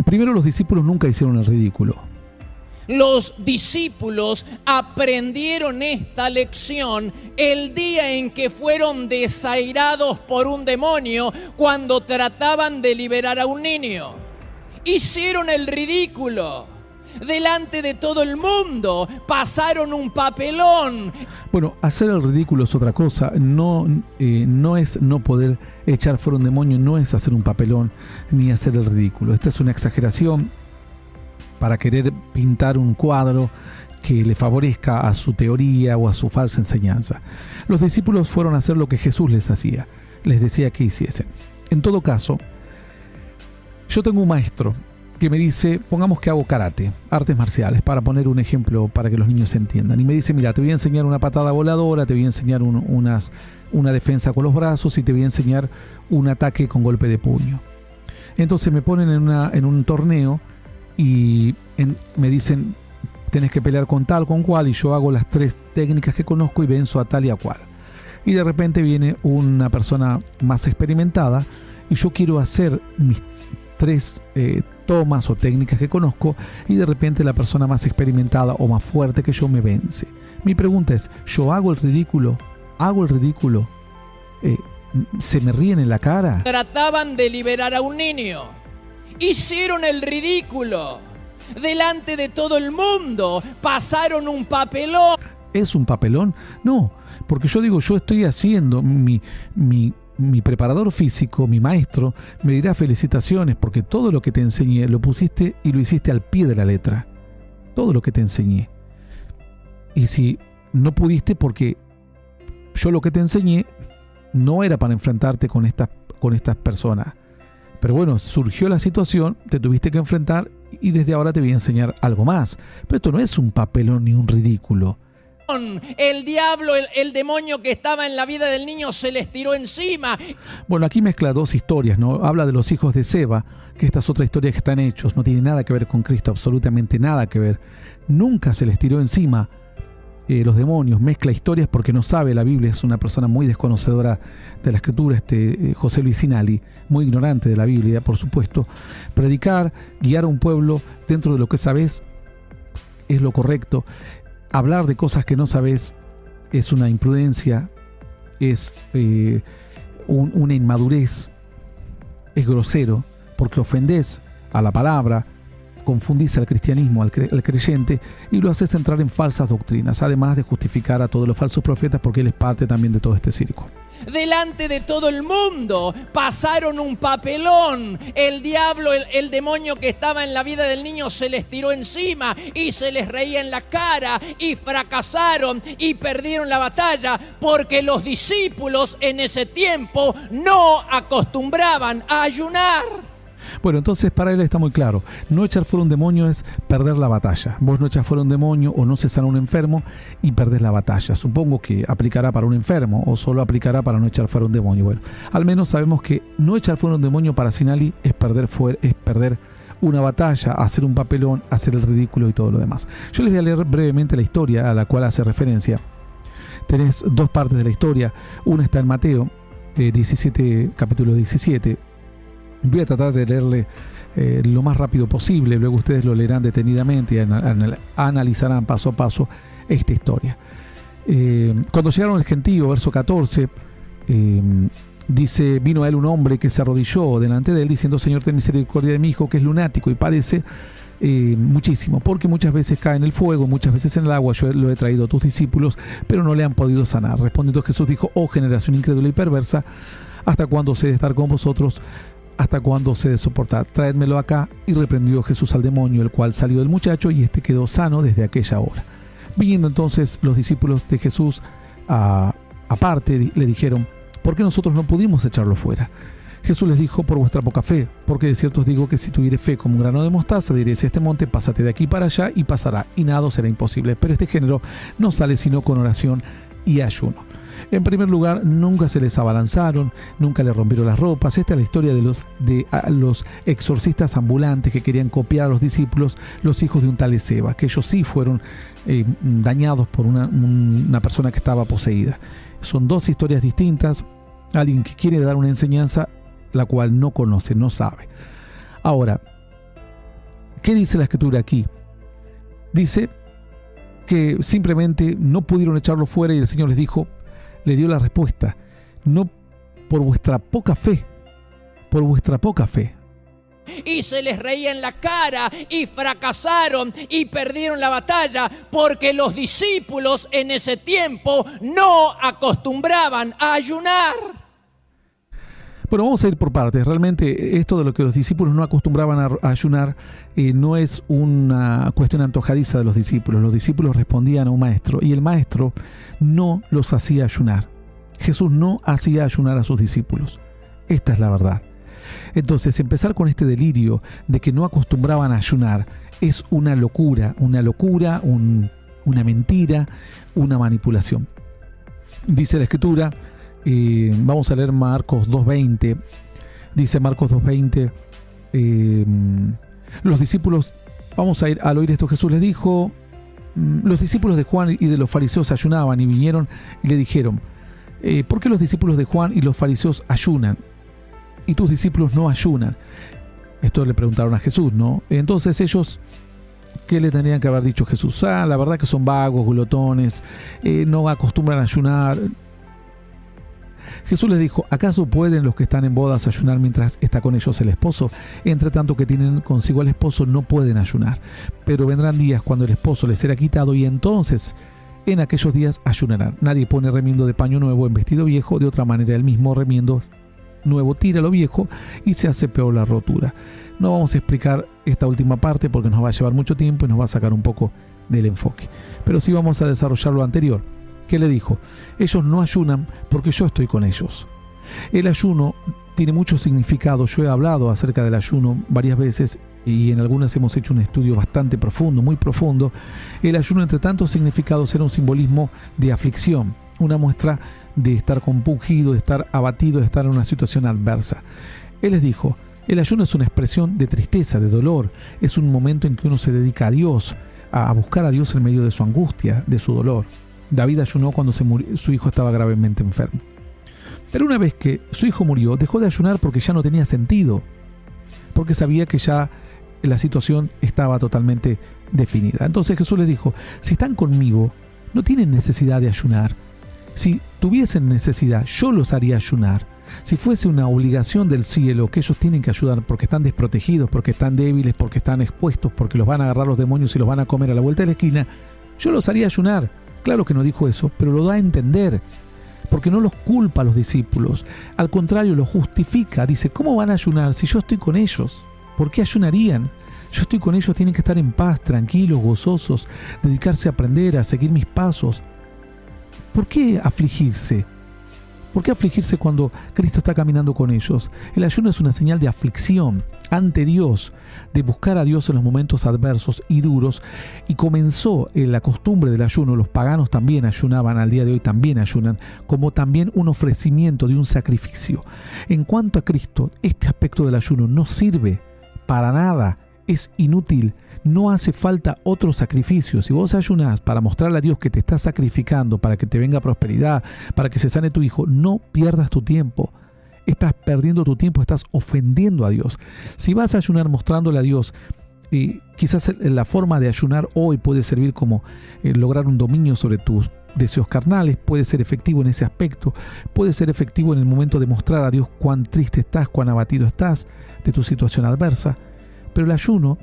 Primero, los discípulos nunca hicieron el ridículo. Los discípulos aprendieron esta lección el día en que fueron desairados por un demonio cuando trataban de liberar a un niño. Hicieron el ridículo delante de todo el mundo, pasaron un papelón. Bueno, hacer el ridículo es otra cosa, no es no poder echar fuera un demonio, no es hacer un papelón ni hacer el ridículo. Esta es una exageración para querer pintar un cuadro que le favorezca a su teoría o a su falsa enseñanza. Los discípulos fueron a hacer lo que Jesús les decía que hiciesen. En todo caso, yo tengo un maestro que me dice, pongamos que hago karate, artes marciales, para poner un ejemplo para que los niños entiendan. Y me dice, mira, te voy a enseñar una patada voladora, te voy a enseñar una defensa con los brazos y te voy a enseñar un ataque con golpe de puño. Entonces me ponen en un torneo y me dicen, tenés que pelear con tal, con cual, y yo hago las 3 técnicas que conozco y venzo a tal y a cual. Y de repente viene una persona más experimentada y yo quiero hacer mis 3 tomas o técnicas que conozco y de repente la persona más experimentada o más fuerte que yo me vence. Mi pregunta es, ¿yo hago el ridículo? ¿Se me ríen en la cara? Trataban de liberar a un niño. Hicieron el ridículo delante de todo el mundo, pasaron un papelón. ¿Es un papelón? No, porque yo digo, yo estoy haciendo mi preparador físico, mi maestro, me dirá felicitaciones porque todo lo que te enseñé lo pusiste y lo hiciste al pie de la letra. Todo lo que te enseñé. Y si no pudiste porque yo lo que te enseñé no era para enfrentarte con estas personas. Pero bueno, surgió la situación, te tuviste que enfrentar y desde ahora te voy a enseñar algo más. Pero esto no es un papelón ni un ridículo. El diablo, el demonio que estaba en la vida del niño se les tiró encima. Bueno, aquí mezcla 2 historias, ¿no? Habla de los hijos de Seba, que esta es otra historia que están hechos, no tiene nada que ver con Cristo, absolutamente nada que ver. Nunca se les tiró encima los demonios, mezcla historias porque no sabe la Biblia, es una persona muy desconocedora de la Escritura, José Luis Sinali, muy ignorante de la Biblia, por supuesto. Predicar, guiar a un pueblo dentro de lo que sabes es lo correcto. Hablar de cosas que no sabes es una imprudencia, es una inmadurez, es grosero, porque ofendés a la palabra, confundís al cristianismo, al creyente, y lo haces entrar en falsas doctrinas, además de justificar a todos los falsos profetas, porque él es parte también de todo este circo. Delante de todo el mundo pasaron un papelón. El diablo, el demonio que estaba en la vida del niño se les tiró encima y se les reía en la cara y fracasaron y perdieron la batalla porque los discípulos en ese tiempo no acostumbraban a ayunar. Bueno, entonces para él está muy claro. No echar fuera un demonio es perder la batalla. Vos no echás fuera un demonio o no cesar a un enfermo y perdés la batalla. Supongo que aplicará para un enfermo o solo aplicará para no echar fuera un demonio. Bueno, al menos sabemos que no echar fuera un demonio para Sinali es perder una batalla, hacer un papelón, hacer el ridículo y todo lo demás. Yo les voy a leer brevemente la historia a la cual hace referencia. Tenés dos partes de la historia. Una está en Mateo 17, capítulo 17. Voy a tratar de leerle lo más rápido posible, luego ustedes lo leerán detenidamente y analizarán paso a paso esta historia. Cuando llegaron al gentío, verso 14, dice: vino a él un hombre que se arrodilló delante de él diciendo: Señor, ten misericordia de mi hijo, que es lunático y padece muchísimo, porque muchas veces cae en el fuego, muchas veces en el agua. Yo lo he traído a tus discípulos, pero no le han podido sanar. Respondiendo Jesús dijo: oh generación incrédula y perversa, ¿hasta cuándo sé de estar con vosotros? ¿Hasta cuándo se de soportar? Traédmelo acá. Y reprendió Jesús al demonio, el cual salió del muchacho, y éste quedó sano desde aquella hora. Viniendo entonces los discípulos de Jesús aparte, le dijeron: ¿por qué nosotros no pudimos echarlo fuera? Jesús les dijo: por vuestra poca fe, porque de cierto os digo que si tuviere fe como un grano de mostaza, diréis a este monte: pásate de aquí para allá, y pasará, y nada os será imposible. Pero este género no sale sino con oración y ayuno. En primer lugar, nunca se les abalanzaron, nunca les rompieron las ropas. Esta es la historia de los exorcistas ambulantes que querían copiar a los discípulos, los hijos de un tal Esceva, que ellos sí fueron dañados por una persona que estaba poseída. Son dos historias distintas. Alguien que quiere dar una enseñanza la cual no conoce, no sabe. Ahora, ¿qué dice la Escritura aquí? Dice que simplemente no pudieron echarlo fuera y el Señor les dijo, le dio la respuesta: no, por vuestra poca fe, por vuestra poca fe. Y se les reía en la cara y fracasaron y perdieron la batalla porque los discípulos en ese tiempo no acostumbraban a ayunar. Bueno, vamos a ir por partes. Realmente esto de lo que los discípulos no acostumbraban a ayunar no es una cuestión antojadiza de los discípulos. Los discípulos respondían a un maestro y el maestro no los hacía ayunar. Jesús no hacía ayunar a sus discípulos. Esta es la verdad. Entonces, empezar con este delirio de que no acostumbraban a ayunar es una locura, una mentira, una manipulación. Dice la Escritura, vamos a leer Marcos 2.20. Dice Marcos 2.20, los discípulos, vamos a ir al oír esto, Jesús les dijo: los discípulos de Juan y de los fariseos ayunaban, y vinieron y le dijeron: ¿por qué los discípulos de Juan y los fariseos ayunan y tus discípulos no ayunan? Esto le preguntaron a Jesús, ¿no? Entonces ellos, ¿qué le tendrían que haber dicho a Jesús? La verdad que son vagos, glotones, no acostumbran a ayunar. Jesús les dijo: ¿acaso pueden los que están en bodas ayunar mientras está con ellos el esposo? Entre tanto que tienen consigo al esposo no pueden ayunar. Pero vendrán días cuando el esposo les será quitado, y entonces en aquellos días ayunarán. Nadie pone remiendo de paño nuevo en vestido viejo, de otra manera el mismo remiendo nuevo tira lo viejo y se hace peor la rotura. No vamos a explicar esta última parte porque nos va a llevar mucho tiempo y nos va a sacar un poco del enfoque. Pero sí vamos a desarrollar lo anterior. ¿Qué le dijo? Ellos no ayunan porque yo estoy con ellos. El ayuno tiene mucho significado. Yo he hablado acerca del ayuno varias veces y en algunas hemos hecho un estudio bastante profundo, muy profundo. El ayuno, entre tantos significados, era un simbolismo de aflicción, una muestra de estar compungido, de estar abatido, de estar en una situación adversa. Él les dijo: el ayuno es una expresión de tristeza, de dolor. Es un momento en que uno se dedica a Dios, a buscar a Dios en medio de su angustia, de su dolor. David ayunó cuando su hijo estaba gravemente enfermo. Pero una vez que su hijo murió, dejó de ayunar porque ya no tenía sentido, porque sabía que ya la situación estaba totalmente definida. Entonces Jesús les dijo: si están conmigo, no tienen necesidad de ayunar. Si tuviesen necesidad, yo los haría ayunar. Si fuese una obligación del cielo que ellos tienen que ayudar porque están desprotegidos, porque están débiles, porque están expuestos, porque los van a agarrar los demonios y los van a comer a la vuelta de la esquina, yo los haría ayunar. Claro que no dijo eso, pero lo da a entender, porque no los culpa a los discípulos. Al contrario, los justifica. Dice, ¿cómo van a ayunar si yo estoy con ellos? ¿Por qué ayunarían? Yo estoy con ellos, tienen que estar en paz, tranquilos, gozosos, dedicarse a aprender, a seguir mis pasos. ¿Por qué afligirse? ¿Por qué afligirse cuando Cristo está caminando con ellos? El ayuno es una señal de aflicción ante Dios, de buscar a Dios en los momentos adversos y duros. Y comenzó la costumbre del ayuno, los paganos también ayunaban, al día de hoy también ayunan, como también un ofrecimiento de un sacrificio. En cuanto a Cristo, este aspecto del ayuno no sirve para nada, es inútil. No hace falta otro sacrificio. Si vos ayunás para mostrarle a Dios que te estás sacrificando para que te venga prosperidad, para que se sane tu hijo, no pierdas tu tiempo. Estás perdiendo tu tiempo, estás ofendiendo a Dios. Si vas a ayunar mostrándole a Dios, quizás la forma de ayunar hoy puede servir como lograr un dominio sobre tus deseos carnales, puede ser efectivo en ese aspecto, puede ser efectivo en el momento de mostrar a Dios cuán triste estás, cuán abatido estás de tu situación adversa. Pero el ayuno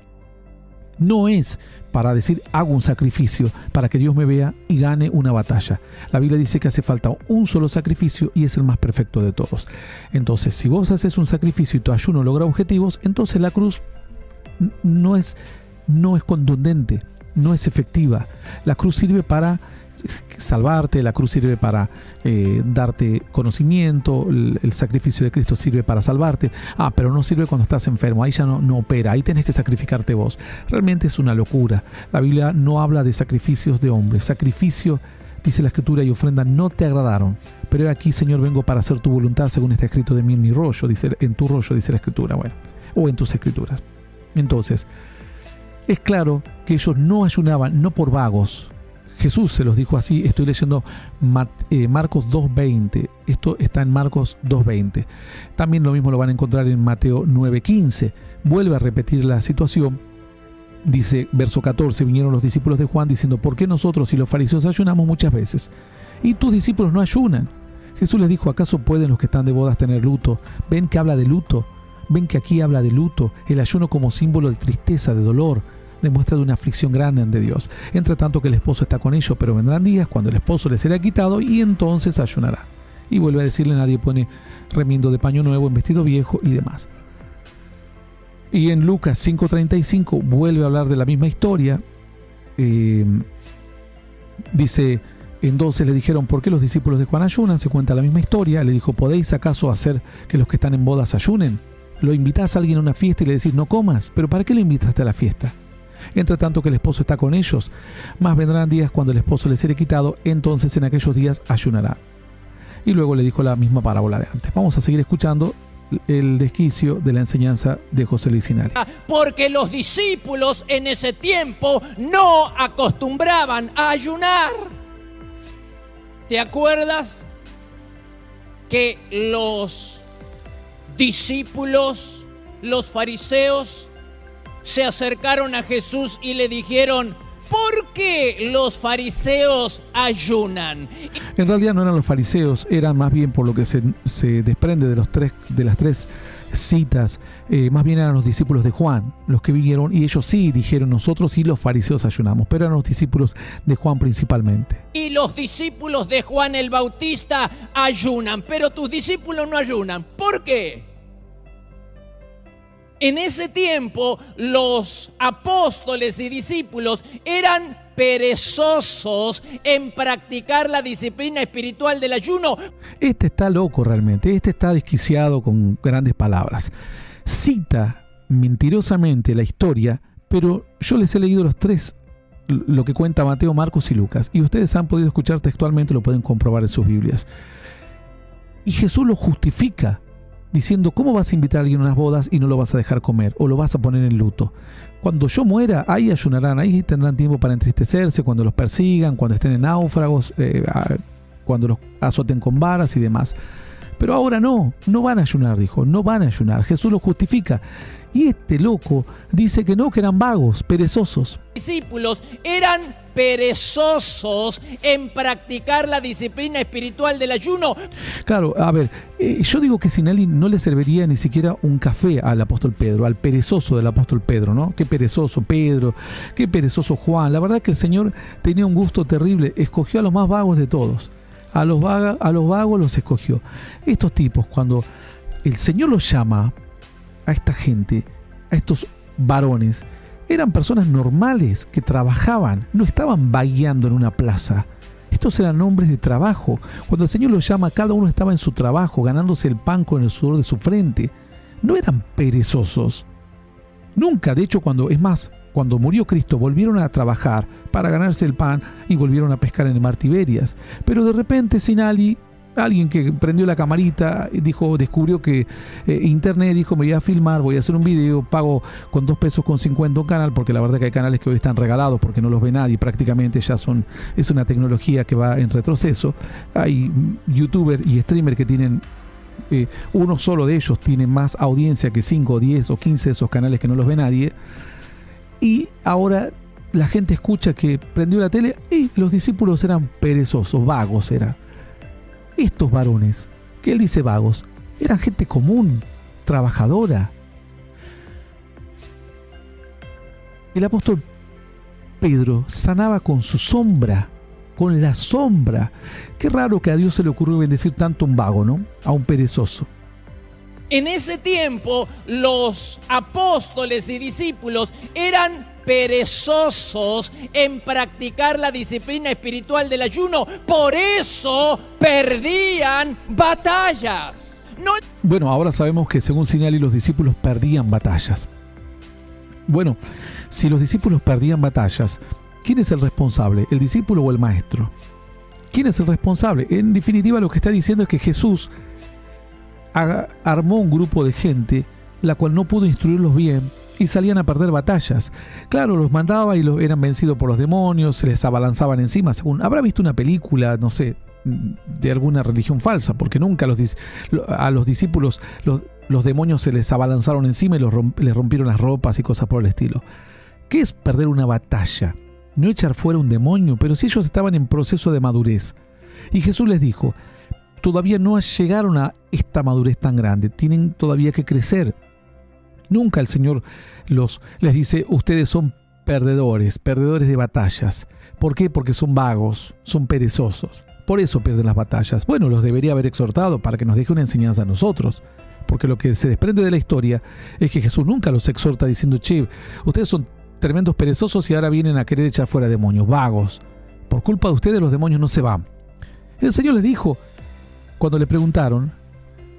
no es para decir hago un sacrificio para que Dios me vea y gane una batalla. La Biblia dice que hace falta un solo sacrificio y es el más perfecto de todos. Entonces, si vos haces un sacrificio y tu ayuno logra objetivos, entonces la cruz no es contundente, no es efectiva. La cruz sirve para salvarte, la cruz sirve para darte conocimiento, el sacrificio de Cristo sirve para salvarte. Pero no sirve cuando estás enfermo, ahí ya no opera, ahí tenés que sacrificarte vos. Realmente es una locura. La Biblia no habla de sacrificios de hombres. Sacrificio, dice la Escritura, y ofrenda no te agradaron, pero he aquí, Señor, vengo para hacer tu voluntad, según está escrito de mí en mi rollo, en tu rollo, dice la Escritura, o en tus Escrituras. Entonces, es claro que ellos no ayunaban, no por vagos. Jesús se los dijo así. Estoy leyendo Marcos 2.20. Esto está en Marcos 2.20. También lo mismo lo van a encontrar en Mateo 9.15. Vuelve a repetir la situación. Dice, verso 14, vinieron los discípulos de Juan diciendo, ¿por qué nosotros y los fariseos ayunamos muchas veces y tus discípulos no ayunan? Jesús les dijo, ¿acaso pueden los que están de bodas tener luto? ¿Ven que habla de luto? ¿Ven que aquí habla de luto? El ayuno como símbolo de tristeza, de dolor, demuestra de una aflicción grande ante Dios. Entre tanto que el esposo está con ellos, pero vendrán días cuando el esposo les será quitado y entonces ayunará. Y vuelve a decirle, nadie pone remiendo de paño nuevo en vestido viejo y demás. Y en Lucas 5.35 vuelve a hablar de la misma historia. Dice, entonces le dijeron, ¿por qué los discípulos de Juan ayunan? Se cuenta la misma historia. Le dijo, ¿podéis acaso hacer que los que están en bodas ayunen? Lo invitás a alguien a una fiesta y le decís, no comas. ¿Pero para qué lo invitaste a la fiesta? Entre tanto que el esposo está con ellos, más vendrán días cuando el esposo les será quitado, entonces en aquellos días ayunará. Y luego le dijo la misma parábola de antes. Vamos a seguir escuchando el desquicio de la enseñanza de José Luis Sinari. Porque los discípulos en ese tiempo no acostumbraban a ayunar. ¿Te acuerdas que los discípulos, los fariseos, se acercaron a Jesús y le dijeron, ¿por qué los fariseos ayunan? En realidad no eran los fariseos, eran más bien, por lo que se desprende de las tres citas, más bien eran los discípulos de Juan, los que vinieron, y ellos sí dijeron, nosotros sí los fariseos ayunamos, pero eran los discípulos de Juan principalmente. Y los discípulos de Juan el Bautista ayunan, pero tus discípulos no ayunan. ¿Por qué? En ese tiempo los apóstoles y discípulos eran perezosos en practicar la disciplina espiritual del ayuno. Este está loco realmente, este está desquiciado con grandes palabras. Cita mentirosamente la historia, pero yo les he leído los tres, lo que cuenta Mateo, Marcos y Lucas, y ustedes han podido escuchar textualmente, lo pueden comprobar en sus Biblias. Y Jesús lo justifica, diciendo, ¿cómo vas a invitar a alguien a unas bodas y no lo vas a dejar comer o lo vas a poner en luto? Cuando yo muera, ahí ayunarán, ahí tendrán tiempo para entristecerse, cuando los persigan, cuando estén en náufragos, cuando los azoten con varas y demás. Pero ahora no van a ayunar, dijo, no van a ayunar. Jesús lo justifica. Y este loco dice que no, que eran vagos, perezosos. Discípulos eran perezosos en practicar la disciplina espiritual del ayuno. Claro, a ver, yo digo que Sinali no le serviría ni siquiera un café al apóstol Pedro, al perezoso del apóstol Pedro, ¿no? Qué perezoso Pedro, qué perezoso Juan. La verdad que el Señor tenía un gusto terrible, escogió a los más vagos de todos. A los vagos los escogió. Estos tipos, cuando el Señor los llama a esta gente, a estos varones, eran personas normales que trabajaban, no estaban vagueando en una plaza. Estos eran hombres de trabajo. Cuando el Señor los llama, cada uno estaba en su trabajo, ganándose el pan con el sudor de su frente. No eran perezosos. Nunca, de hecho, cuando murió Cristo, volvieron a trabajar para ganarse el pan y volvieron a pescar en el mar Tiberias. Pero de repente, Sinali, alguien que prendió la camarita, descubrió que internet, dijo, me voy a filmar, voy a hacer un video, pago con 2 pesos con 50 un canal, porque la verdad que hay canales que hoy están regalados porque no los ve nadie, prácticamente es una tecnología que va en retroceso. Hay youtubers y streamers que tienen, uno solo de ellos tiene más audiencia que 5, 10 o 15 de esos canales que no los ve nadie. Y ahora la gente escucha que prendió la tele y los discípulos eran perezosos, vagos eran. Estos varones, que él dice vagos, eran gente común, trabajadora. El apóstol Pedro sanaba con su sombra, con la sombra. Qué raro que a Dios se le ocurrió bendecir tanto a un vago, ¿no? A un perezoso. En ese tiempo, los apóstoles y discípulos eran perezosos en practicar la disciplina espiritual del ayuno. Por eso perdían batallas. Bueno, ahora sabemos que según Sinali los discípulos perdían batallas. Bueno, si los discípulos perdían batallas, ¿quién es el responsable? ¿El discípulo o el maestro? ¿Quién es el responsable? En definitiva, lo que está diciendo es que Jesús armó un grupo de gente la cual no pudo instruirlos bien y salían a perder batallas. Claro, los mandaba y eran vencidos por los demonios, se les abalanzaban encima. Habrá visto una película, no sé, de alguna religión falsa, porque nunca a los discípulos los demonios se les abalanzaron encima y les rompieron las ropas y cosas por el estilo. ¿Qué es perder una batalla? No echar fuera un demonio, pero si ellos estaban en proceso de madurez. Y Jesús les dijo, todavía no llegaron a esta madurez tan grande, tienen todavía que crecer. Nunca el Señor les dice, ustedes son perdedores de batallas. ¿Por qué? Porque son vagos, son perezosos. Por eso pierden las batallas. Bueno, los debería haber exhortado para que nos deje una enseñanza a nosotros. Porque lo que se desprende de la historia es que Jesús nunca los exhorta diciendo, che, ustedes son tremendos perezosos y ahora vienen a querer echar fuera demonios, vagos. Por culpa de ustedes los demonios no se van. El Señor les dijo, cuando le preguntaron,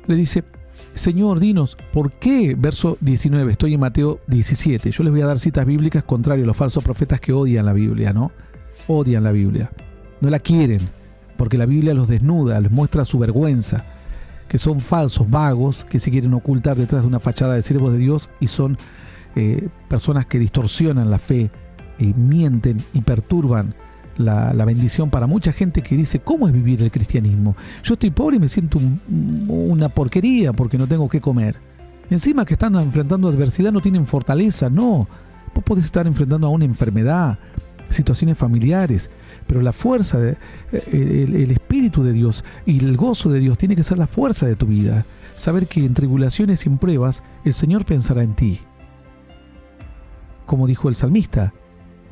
le dice, Señor, dinos, ¿por qué? Verso 19, estoy en Mateo 17. Yo les voy a dar citas bíblicas contrario a los falsos profetas que odian la Biblia, ¿no? Odian la Biblia. No la quieren, porque la Biblia los desnuda, les muestra su vergüenza, que son falsos, vagos, que se quieren ocultar detrás de una fachada de siervos de Dios y son personas que distorsionan la fe, mienten y perturban la bendición para mucha gente que dice, ¿cómo es vivir el cristianismo? Yo estoy pobre y me siento una porquería porque no tengo qué comer. Encima que están enfrentando adversidad no tienen fortaleza. No, vos podés estar enfrentando a una enfermedad, situaciones familiares, pero la fuerza, el Espíritu de Dios y el gozo de Dios tiene que ser la fuerza de tu vida. Saber que en tribulaciones y en pruebas el Señor pensará en ti. Como dijo el salmista,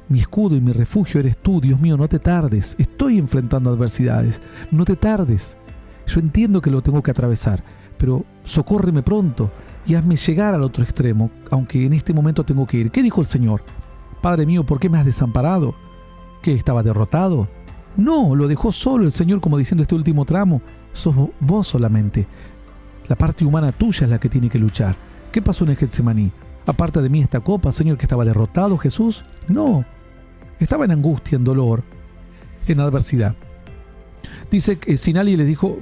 mi escudo y mi refugio eres tú, Dios mío, no te tardes. Estoy enfrentando adversidades, no te tardes. Yo entiendo que lo tengo que atravesar, pero socórreme pronto y hazme llegar al otro extremo, aunque en este momento tengo que ir. ¿Qué dijo el Señor? Padre mío, ¿por qué me has desamparado? ¿Qué, estaba derrotado? No, lo dejó solo el Señor como diciendo este último tramo. Sos vos solamente. La parte humana tuya es la que tiene que luchar. ¿Qué pasó en el Getsemaní? Aparta de mí esta copa, Señor, que estaba derrotado Jesús. No, estaba en angustia, en dolor, en adversidad. Dice que Sinali les dijo,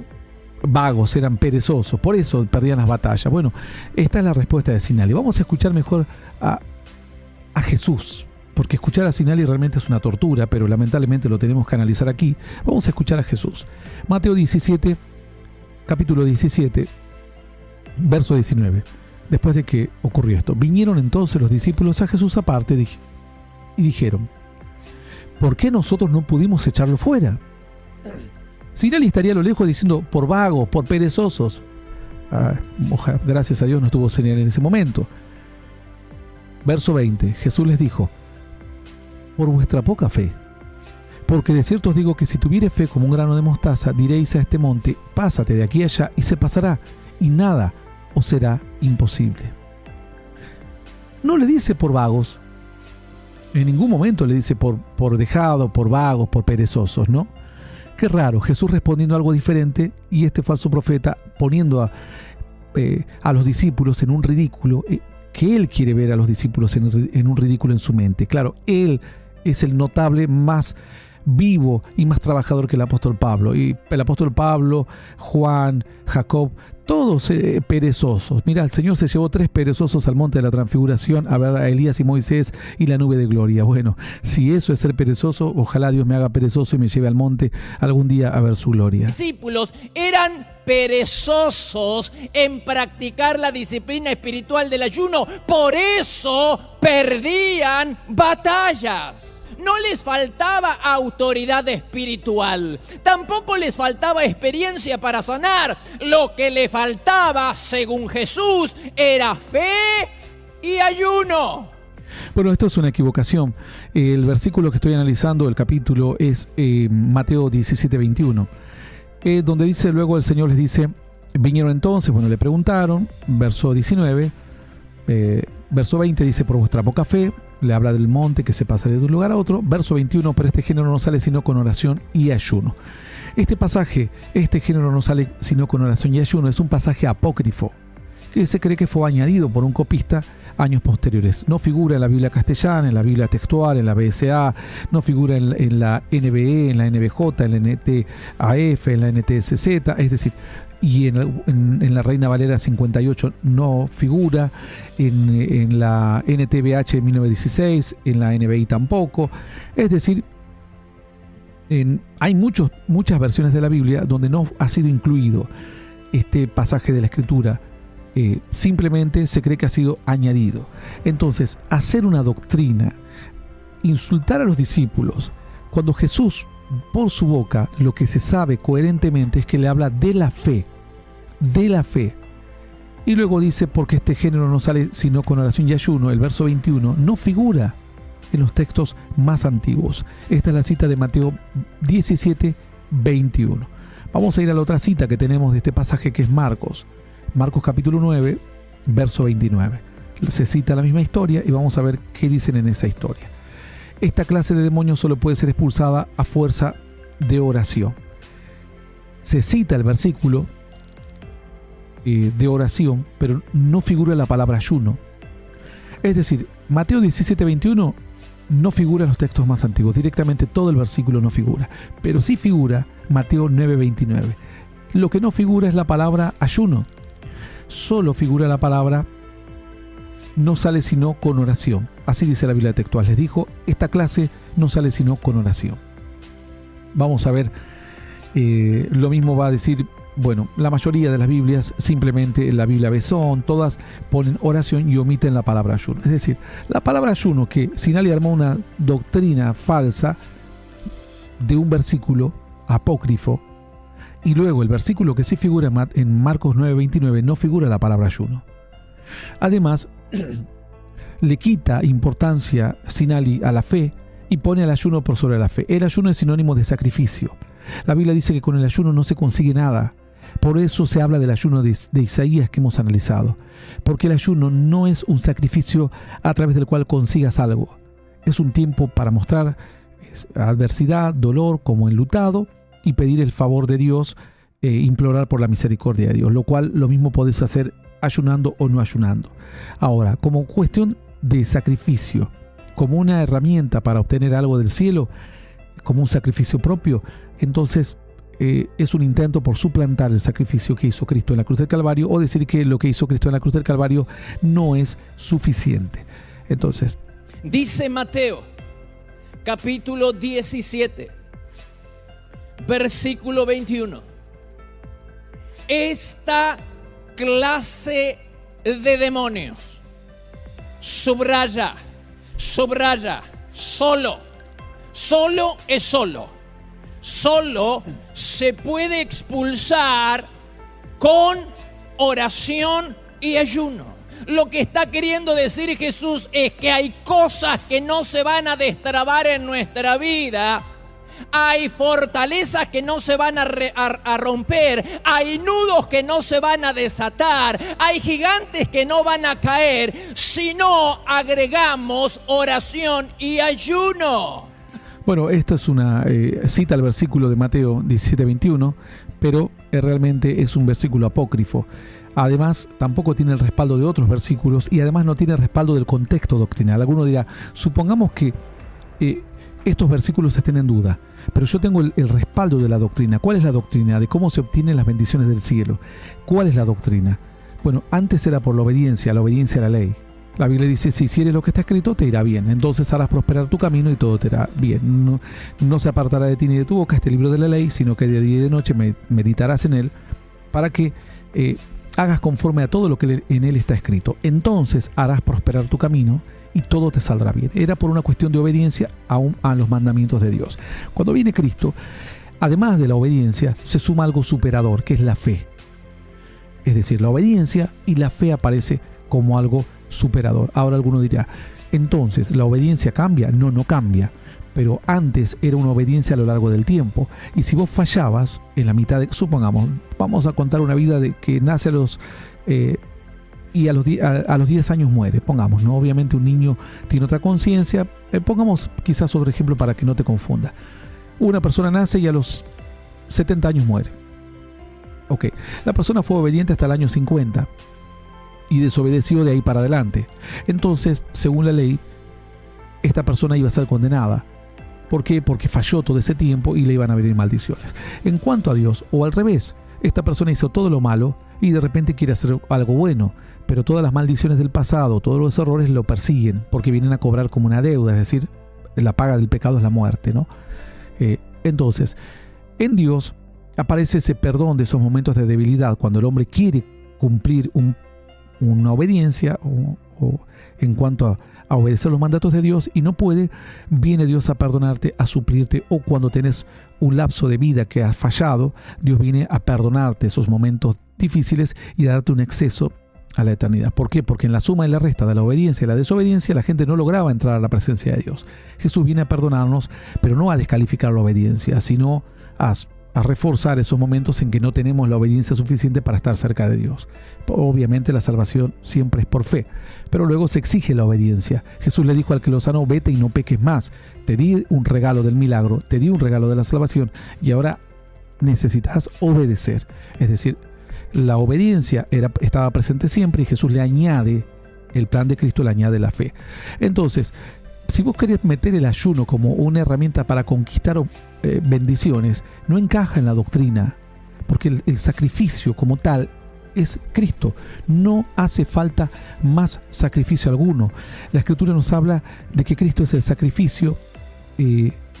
vagos, eran perezosos, por eso perdían las batallas. Bueno, esta es la respuesta de Sinali. Vamos a escuchar mejor a Jesús, porque escuchar a Sinali realmente es una tortura, pero lamentablemente lo tenemos que analizar aquí. Vamos a escuchar a Jesús. Mateo 17, capítulo 17, verso 19. Después de que ocurrió esto, vinieron entonces los discípulos a Jesús aparte y dijeron: ¿por qué nosotros no pudimos echarlo fuera? Sinali estaría a lo lejos diciendo: por vagos, por perezosos. Gracias a Dios no estuvo señal en ese momento. Verso 20, Jesús les dijo: por vuestra poca fe. Porque de cierto os digo que si tuviere fe como un grano de mostaza, diréis a este monte: pásate de aquí allá, y se pasará, y nada os será imposible. No le dice por vagos, en ningún momento le dice por dejado, por vagos, por perezosos, ¿no? Qué raro, Jesús respondiendo algo diferente y este falso profeta poniendo a los discípulos en un ridículo, que él quiere ver a los discípulos en un ridículo en su mente. Claro, él es el notable más vivo y más trabajador que el apóstol Pablo. Y el apóstol Pablo, Juan, Jacob, todos perezosos. Mira, el Señor se llevó 3 perezosos al monte de la transfiguración a ver a Elías y Moisés y la nube de gloria. Bueno, si eso es ser perezoso, ojalá Dios me haga perezoso y me lleve al monte algún día a ver su gloria. Los discípulos eran perezosos en practicar la disciplina espiritual del ayuno. Por eso perdían batallas. No les faltaba autoridad espiritual, tampoco les faltaba experiencia para sanar. Lo que le faltaba, según Jesús, era fe y ayuno. Bueno, esto es una equivocación. El versículo que estoy analizando, el capítulo, es Mateo 17, 21, donde dice, luego el Señor les dice: vinieron entonces, bueno, le preguntaron, verso 19, verso 20 dice: por vuestra poca fe. Le habla del monte que se pasaría de un lugar a otro. Verso 21, pero este género no sale sino con oración y ayuno. Este pasaje, este género no sale sino con oración y ayuno, es un pasaje apócrifo que se cree que fue añadido por un copista años posteriores. No figura en la Biblia castellana, en la Biblia textual, en la BSA, no figura en la NBE, en la NBJ, en la NTAF, en la NTSZ, es decir, y en la Reina Valera 58 no figura, en la NTBH 1916, en la NBI tampoco. Es decir, hay muchas versiones de la Biblia donde no ha sido incluido este pasaje de la Escritura. Simplemente se cree que ha sido añadido. Entonces, hacer una doctrina, insultar a los discípulos, cuando Jesús, por su boca, lo que se sabe coherentemente es que le habla de la fe, y luego dice: porque este género no sale sino con oración y ayuno. El verso 21 no figura en los textos más antiguos. Esta es la cita de Mateo 17, 21. Vamos a ir a la otra cita que tenemos de este pasaje, que es Marcos capítulo 9, verso 29. Se cita la misma historia y vamos a ver qué dicen en esa historia. Esta clase de demonios solo puede ser expulsada a fuerza de oración. Se cita el versículo de oración, pero no figura la palabra ayuno. Es decir, Mateo 17, 21 no figura en los textos más antiguos. Directamente todo el versículo no figura, pero sí figura Mateo 9, 29. Lo que no figura es la palabra ayuno. Solo figura la palabra no sale sino con oración. Así dice la Biblia textual. Les dijo: esta clase no sale sino con oración. Vamos a ver, lo mismo va a decir, bueno, la mayoría de las Biblias, simplemente en la Biblia Besón, todas ponen oración y omiten la palabra ayuno. Es decir, la palabra ayuno, que Sinali armó una doctrina falsa de un versículo apócrifo, y luego el versículo que sí figura en Marcos 9:29 no figura la palabra ayuno. Además, le quita importancia Sinali a la fe y pone al ayuno por sobre la fe. El ayuno es sinónimo de sacrificio. La Biblia dice que con el ayuno no se consigue nada. Por eso se habla del ayuno de Isaías que hemos analizado. Porque el ayuno no es un sacrificio a través del cual consigas algo. Es un tiempo para mostrar adversidad, dolor, como enlutado, y pedir el favor de Dios, implorar por la misericordia de Dios, lo cual lo mismo podés hacer ayunando o no ayunando. Ahora, como cuestión de sacrificio, como una herramienta para obtener algo del cielo, como un sacrificio propio, entonces es un intento por suplantar el sacrificio que hizo Cristo en la cruz del Calvario, o decir que lo que hizo Cristo en la cruz del Calvario no es suficiente. Entonces, dice Mateo capítulo 17, versículo 21: esta clase de demonios. Subraya, solo. Solo es solo. Solo se puede expulsar con oración y ayuno. Lo que está queriendo decir Jesús es que hay cosas que no se van a destrabar en nuestra vida. Hay fortalezas que no se van a romper, hay nudos que no se van a desatar, hay gigantes que no van a caer si no agregamos oración y ayuno. Bueno, esto es una cita al versículo de Mateo 17:21, pero realmente es un versículo apócrifo. Además, tampoco tiene el respaldo de otros versículos y además no tiene el respaldo del contexto doctrinal. Alguno dirá, supongamos que estos versículos estén en duda, pero yo tengo el respaldo de la doctrina. ¿Cuál es la doctrina? De cómo se obtienen las bendiciones del cielo. ¿Cuál es la doctrina? Bueno, antes era por la obediencia a la ley. La Biblia dice, si hicieres lo que está escrito, te irá bien. Entonces harás prosperar tu camino y todo te irá bien. No se apartará de ti ni de tu boca este libro de la ley, sino que de día y de noche meditarás en él, para que hagas conforme a todo lo que en él está escrito. Entonces harás prosperar tu camino y todo te saldrá bien. Era por una cuestión de obediencia a los mandamientos de Dios. Cuando viene Cristo, además de la obediencia, se suma algo superador, que es la fe. Es decir, la obediencia y la fe aparece como algo superador. Ahora alguno dirá, entonces, ¿la obediencia cambia? No cambia. Pero antes era una obediencia a lo largo del tiempo. Y si vos fallabas en la mitad supongamos, vamos a contar una vida de que nace a los 10 años muere, pongamos, ¿no? Obviamente un niño tiene otra conciencia. Pongamos quizás otro ejemplo para que no te confunda. Una persona nace y a los 70 años muere. Ok, la persona fue obediente hasta el año 50 y desobedeció de ahí para adelante. Entonces, según la ley, esta persona iba a ser condenada. ¿Por qué? Porque falló todo ese tiempo y le iban a venir maldiciones. En cuanto a Dios, o al revés, esta persona hizo todo lo malo y de repente quiere hacer algo bueno, pero todas las maldiciones del pasado, todos los errores lo persiguen porque vienen a cobrar como una deuda, es decir, la paga del pecado es la muerte, ¿no? Entonces, en Dios aparece ese perdón de esos momentos de debilidad cuando el hombre quiere cumplir una obediencia o en cuanto a obedecer los mandatos de Dios y no puede, viene Dios a perdonarte, a suplirte, o cuando tenés un lapso de vida que has fallado, Dios viene a perdonarte esos momentos difíciles y a darte un acceso a la eternidad. ¿Por qué? Porque en la suma y la resta de la obediencia y la desobediencia la gente no lograba entrar a la presencia de Dios. Jesús viene a perdonarnos, pero no a descalificar la obediencia, sino a reforzar esos momentos en que no tenemos la obediencia suficiente para estar cerca de Dios. Obviamente la salvación siempre es por fe, pero luego se exige la obediencia. Jesús le dijo al que lo sanó, vete y no peques más. Te di un regalo del milagro, te di un regalo de la salvación y ahora necesitas obedecer. Es decir, la obediencia estaba presente siempre y Jesús le añade, el plan de Cristo le añade la fe. Entonces, si vos querés meter el ayuno como una herramienta para conquistar bendiciones, no encaja en la doctrina, porque el sacrificio como tal es Cristo. No hace falta más sacrificio alguno. La Escritura nos habla de que Cristo es el sacrificio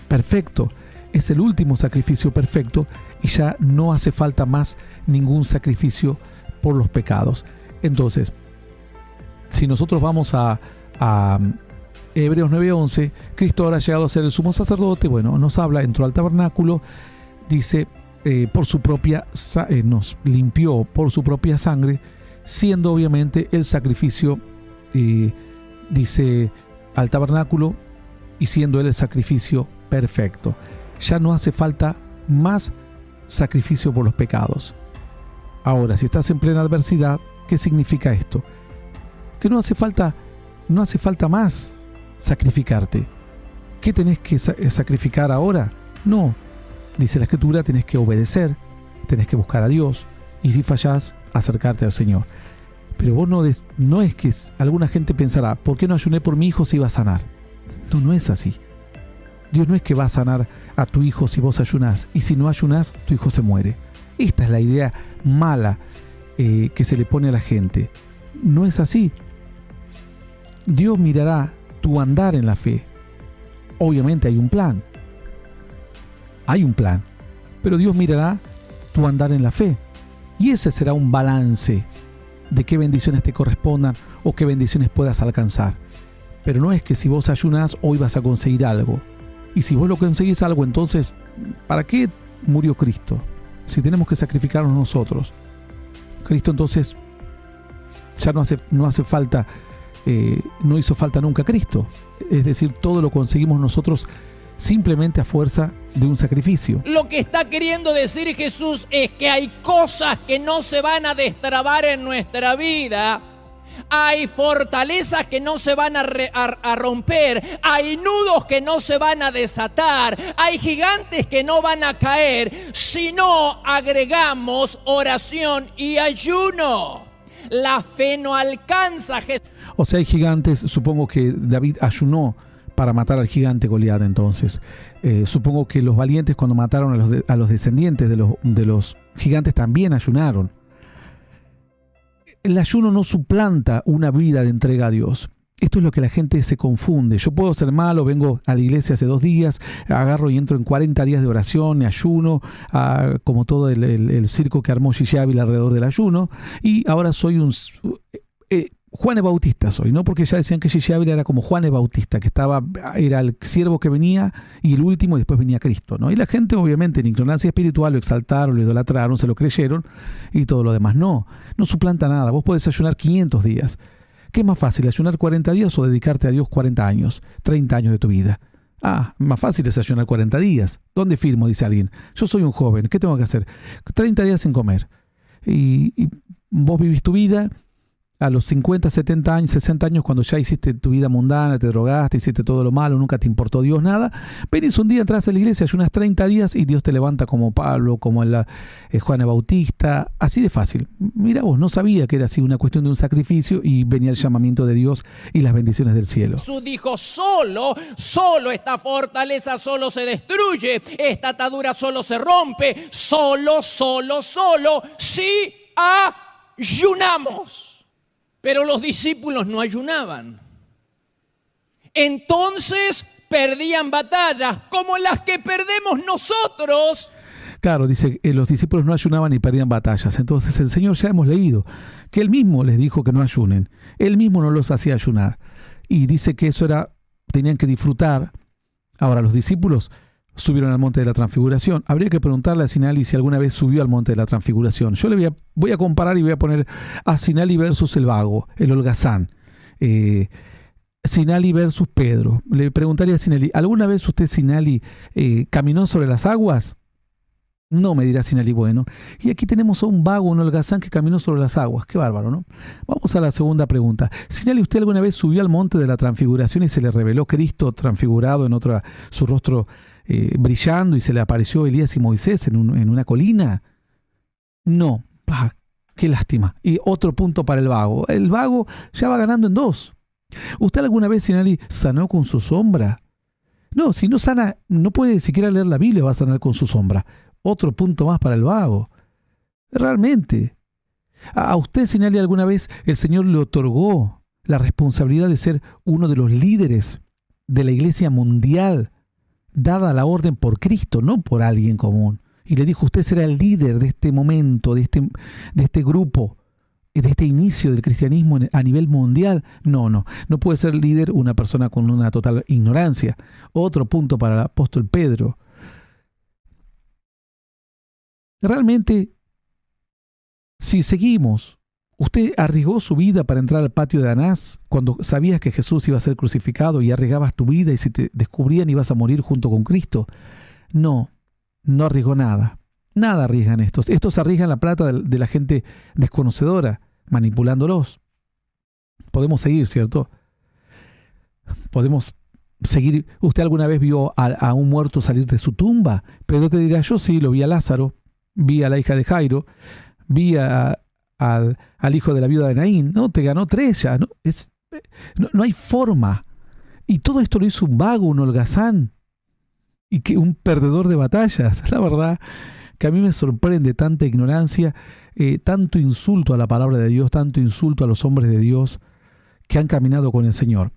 perfecto, es el último sacrificio perfecto y ya no hace falta más ningún sacrificio por los pecados. Entonces, si nosotros vamos a Hebreos 9:11, Cristo ahora ha llegado a ser el sumo sacerdote. Bueno, nos habla, entró al tabernáculo, dice, nos limpió por su propia sangre, siendo obviamente el sacrificio, dice, al tabernáculo y siendo él el sacrificio perfecto. Ya no hace falta más sacrificio por los pecados. Ahora, si estás en plena adversidad, ¿qué significa esto? Que no hace falta más sacrificarte. ¿Qué tenés que sacrificar ahora? No, dice la Escritura, tenés que obedecer, tenés que buscar a Dios y si fallás, acercarte al Señor. Pero vos no es que alguna gente pensará, ¿por qué no ayuné por mi hijo si iba a sanar? No es así. Dios no es que va a sanar a tu hijo si vos ayunás y si no ayunás, tu hijo se muere. Esta es la idea mala que se le pone a la gente. No es así. Dios mirará tu andar en la fe. Obviamente hay un plan, pero Dios mirará tu andar en la fe Y ese será un balance de qué bendiciones te correspondan o qué bendiciones puedas alcanzar. Pero no es que si vos ayunás hoy vas a conseguir algo. Y si vos lo conseguís algo, entonces, ¿para qué murió Cristo? Si tenemos que sacrificarnos nosotros. Cristo entonces ya no hace falta, no hizo falta nunca Cristo. Es decir, todo lo conseguimos nosotros simplemente a fuerza de un sacrificio. Lo que está queriendo decir Jesús es que hay cosas que no se van a destrabar en nuestra vida. Hay fortalezas que no se van a romper, hay nudos que no se van a desatar, hay gigantes que no van a caer si no agregamos oración y ayuno. La fe no alcanza. O sea, hay gigantes, supongo que David ayunó para matar al gigante Goliat entonces. Supongo que los valientes cuando mataron a los descendientes de los gigantes también ayunaron. El ayuno no suplanta una vida de entrega a Dios. Esto es lo que la gente se confunde. Yo puedo ser malo, vengo a la iglesia hace 2 días, agarro y entro en 40 días de oración, ayuno, como todo el circo que armó Gigi Ávila alrededor del ayuno, y ahora soy Juan el Bautista soy, ¿no? Porque ya decían que Gigi Ávila era como Juan el Bautista, que era el siervo que venía y el último, y después venía Cristo, ¿no? Y la gente, obviamente, en ignorancia espiritual, lo exaltaron, lo idolatraron, se lo creyeron, y todo lo demás. No suplanta nada. Vos podés ayunar 500 días. ¿Qué es más fácil, ayunar 40 días o dedicarte a Dios 40 años, 30 años de tu vida? Más fácil es ayunar 40 días. ¿Dónde firmo? Dice alguien. Yo soy un joven, ¿qué tengo que hacer? 30 días sin comer. Y vos vivís tu vida. A los 50, 70 años, 60 años, cuando ya hiciste tu vida mundana, te drogaste, hiciste todo lo malo, nunca te importó Dios, nada, venís un día, entras a la iglesia, ayunas 30 días y Dios te levanta como Pablo, como Juan el Bautista, así de fácil. Mira vos, no sabía que era así una cuestión de un sacrificio y venía el llamamiento de Dios y las bendiciones del cielo. Jesús dijo, solo esta fortaleza solo se destruye, esta atadura solo se rompe, solo, si ayunamos. Pero los discípulos no ayunaban. Entonces perdían batallas como las que perdemos nosotros. Claro, dice, los discípulos no ayunaban y perdían batallas. Entonces el Señor, ya hemos leído, que Él mismo les dijo que no ayunen. Él mismo no los hacía ayunar. Y dice que eso tenían que disfrutar. Ahora, los discípulos subieron al monte de la Transfiguración. Habría que preguntarle a Sinali si alguna vez subió al monte de la Transfiguración. Yo voy a comparar y voy a poner a Sinali versus el vago, el holgazán. Sinali versus Pedro. Le preguntaría a Sinali, ¿alguna vez usted, Sinali, caminó sobre las aguas? No, me dirá Sinali, bueno. Y aquí tenemos a un vago, un holgazán que caminó sobre las aguas. Qué bárbaro, ¿no? Vamos a la segunda pregunta. Sinali, ¿usted alguna vez subió al monte de la Transfiguración y se le reveló Cristo transfigurado en su rostro brillando y se le apareció Elías y Moisés en una colina? No. Qué lástima. Y otro punto para el vago. El vago ya va ganando en 2. ¿Usted alguna vez, Sinali, sanó con su sombra? No, si no sana, no puede siquiera leer la Biblia, va a sanar con su sombra. Otro punto más para el vago. Realmente. ¿A usted, Sinali, alguna vez el Señor le otorgó la responsabilidad de ser uno de los líderes de la iglesia mundial, dada la orden por Cristo, no por alguien común? Y le dijo, usted será el líder de este momento, de este grupo, de este inicio del cristianismo a nivel mundial. No puede ser líder una persona con una total ignorancia. Otro punto para el apóstol Pedro. Realmente, si seguimos, usted arriesgó su vida para entrar al patio de Anás cuando sabías que Jesús iba a ser crucificado y arriesgabas tu vida y si te descubrían ibas a morir junto con Cristo. No arriesgó nada. Nada arriesgan estos. Estos arriesgan la plata de la gente desconocedora, manipulándolos. Podemos seguir, ¿cierto? Podemos seguir. ¿Usted alguna vez vio a un muerto salir de su tumba? Pedro te dirá, yo sí, lo vi a Lázaro, vi a la hija de Jairo, vi al hijo de la viuda de Naín. No, te ganó 3 ya. No hay forma. Y todo esto lo hizo un vago, un holgazán, y que un perdedor de batallas. La verdad que a mí me sorprende tanta ignorancia, tanto insulto a la palabra de Dios, tanto insulto a los hombres de Dios que han caminado con el Señor.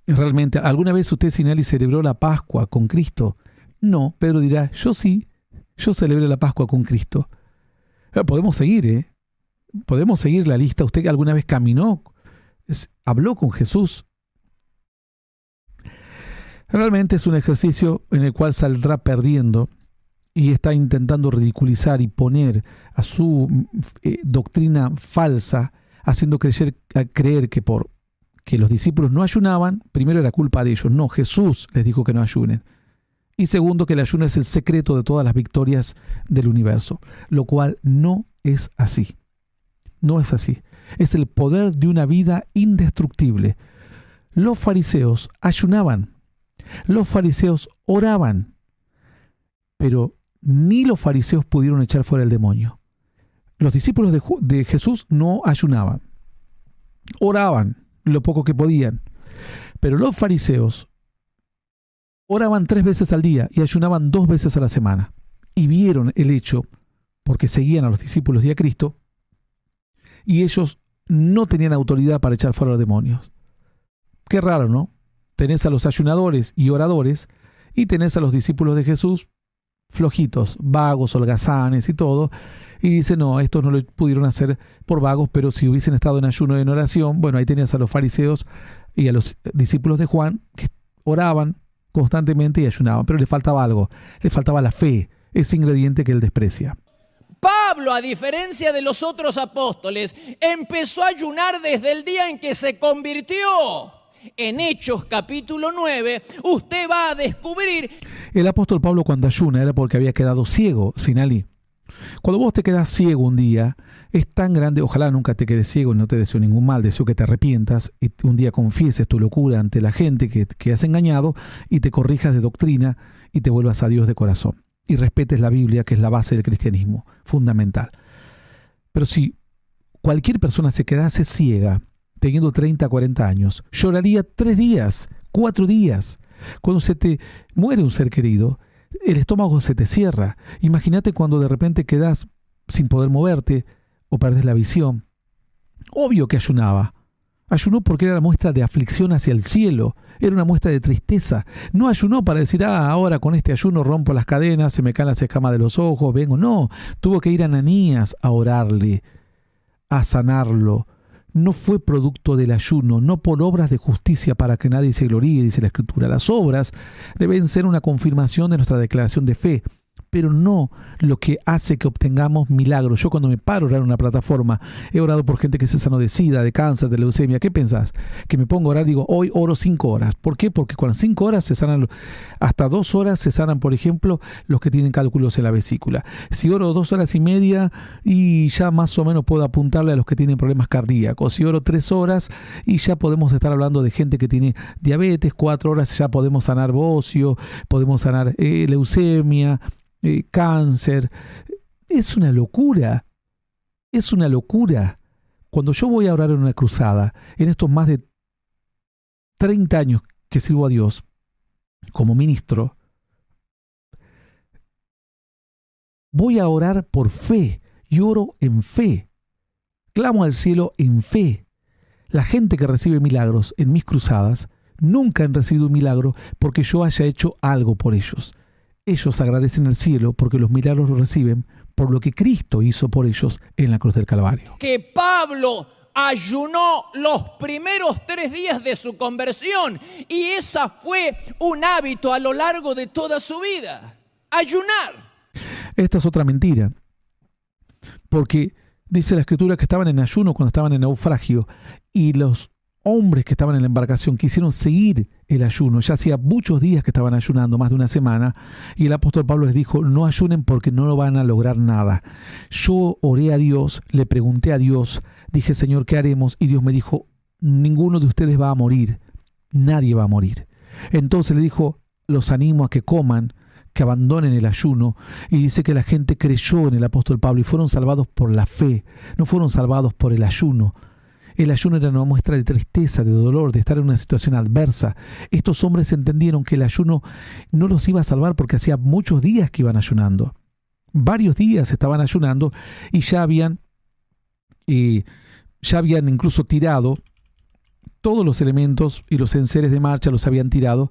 Realmente, ¿alguna vez usted, Sinali, celebró la Pascua con Cristo? No. Pedro dirá, yo sí, yo celebré la Pascua con Cristo. Podemos seguir, ¿eh? Podemos seguir la lista. ¿Usted alguna vez caminó? ¿Habló con Jesús? Realmente es un ejercicio en el cual saldrá perdiendo y está intentando ridiculizar y poner a su doctrina falsa, haciendo creer que los discípulos no ayunaban. Primero era culpa de ellos. No, Jesús les dijo que no ayunen. Y segundo, que el ayuno es el secreto de todas las victorias del universo, lo cual no es así. No es así. Es el poder de una vida indestructible. Los fariseos ayunaban. Los fariseos oraban. Pero ni los fariseos pudieron echar fuera el demonio. Los discípulos de Jesús no ayunaban. Oraban lo poco que podían. Pero los fariseos oraban 3 veces al día y ayunaban 2 veces a la semana. Y vieron el hecho, porque seguían a los discípulos y a Cristo, y ellos no tenían autoridad para echar fuera a los demonios. Qué raro, ¿no? Tenés a los ayunadores y oradores, y tenés a los discípulos de Jesús flojitos, vagos, holgazanes y todo, y dice, no, estos no lo pudieron hacer por vagos, pero si hubiesen estado en ayuno y en oración, bueno, ahí tenías a los fariseos y a los discípulos de Juan, que oraban constantemente y ayunaban, pero le faltaba algo, le faltaba la fe, ese ingrediente que él desprecia. Pablo, a diferencia de los otros apóstoles, empezó a ayunar desde el día en que se convirtió. En Hechos capítulo 9, usted va a descubrir... El apóstol Pablo, cuando ayuna, era porque había quedado ciego, Sinalí. Cuando vos te quedas ciego un día, es tan grande, ojalá nunca te quedes ciego, no te deseo ningún mal, deseo que te arrepientas y un día confieses tu locura ante la gente que has engañado y te corrijas de doctrina y te vuelvas a Dios de corazón. Y respetes la Biblia, que es la base del cristianismo, fundamental. Pero si cualquier persona se quedase ciega, teniendo 30, 40 años, lloraría 3 días, 4 días. Cuando se te muere un ser querido, el estómago se te cierra. Imagínate cuando de repente quedas sin poder moverte o perdes la visión. Obvio que ayunaba. Ayunó porque era la muestra de aflicción hacia el cielo. Era una muestra de tristeza. No ayunó para decir, ahora con este ayuno rompo las cadenas, se me caen las escamas de los ojos, vengo. No, tuvo que ir a Ananías a orarle, a sanarlo. No fue producto del ayuno, no por obras de justicia para que nadie se gloríe, dice la Escritura. Las obras deben ser una confirmación de nuestra declaración de fe, pero no lo que hace que obtengamos milagros. Yo cuando me paro a orar en una plataforma, he orado por gente que se sanó de SIDA, de cáncer, de leucemia. ¿Qué pensás? Que me pongo a orar, digo, hoy oro 5 horas. ¿Por qué? Porque con las 5 horas se sanan, hasta 2 horas se sanan, por ejemplo, los que tienen cálculos en la vesícula. Si oro 2 horas y media y ya más o menos puedo apuntarle a los que tienen problemas cardíacos. Si oro 3 horas y ya podemos estar hablando de gente que tiene diabetes, 4 horas ya podemos sanar bocio, podemos sanar leucemia, cáncer. Es una locura. Es una locura. Cuando yo voy a orar en una cruzada, en estos más de 30 años que sirvo a Dios como ministro, voy a orar por fe y oro en fe. Clamo al cielo en fe. La gente que recibe milagros en mis cruzadas nunca han recibido un milagro porque yo haya hecho algo por ellos. Ellos agradecen al cielo porque los milagros los reciben por lo que Cristo hizo por ellos en la cruz del Calvario. Que Pablo ayunó los primeros 3 días de su conversión y esa fue un hábito a lo largo de toda su vida. Ayunar. Esta es otra mentira, porque dice la Escritura que estaban en ayuno cuando estaban en naufragio y los hombres que estaban en la embarcación quisieron seguir el ayuno. Ya hacía muchos días que estaban ayunando, más de una semana, y el apóstol Pablo les dijo, no ayunen porque no lo van a lograr nada. Yo oré a Dios, le pregunté a Dios, dije, Señor, ¿qué haremos? Y Dios me dijo, ninguno de ustedes va a morir, nadie va a morir. Entonces le dijo, los animo a que coman, que abandonen el ayuno, y dice que la gente creyó en el apóstol Pablo y fueron salvados por la fe, no fueron salvados por el ayuno. El ayuno era una muestra de tristeza, de dolor, de estar en una situación adversa. Estos hombres entendieron que el ayuno no los iba a salvar porque hacía muchos días que iban ayunando. Varios días estaban ayunando y ya habían incluso tirado todos los elementos y los enseres de marcha, los habían tirado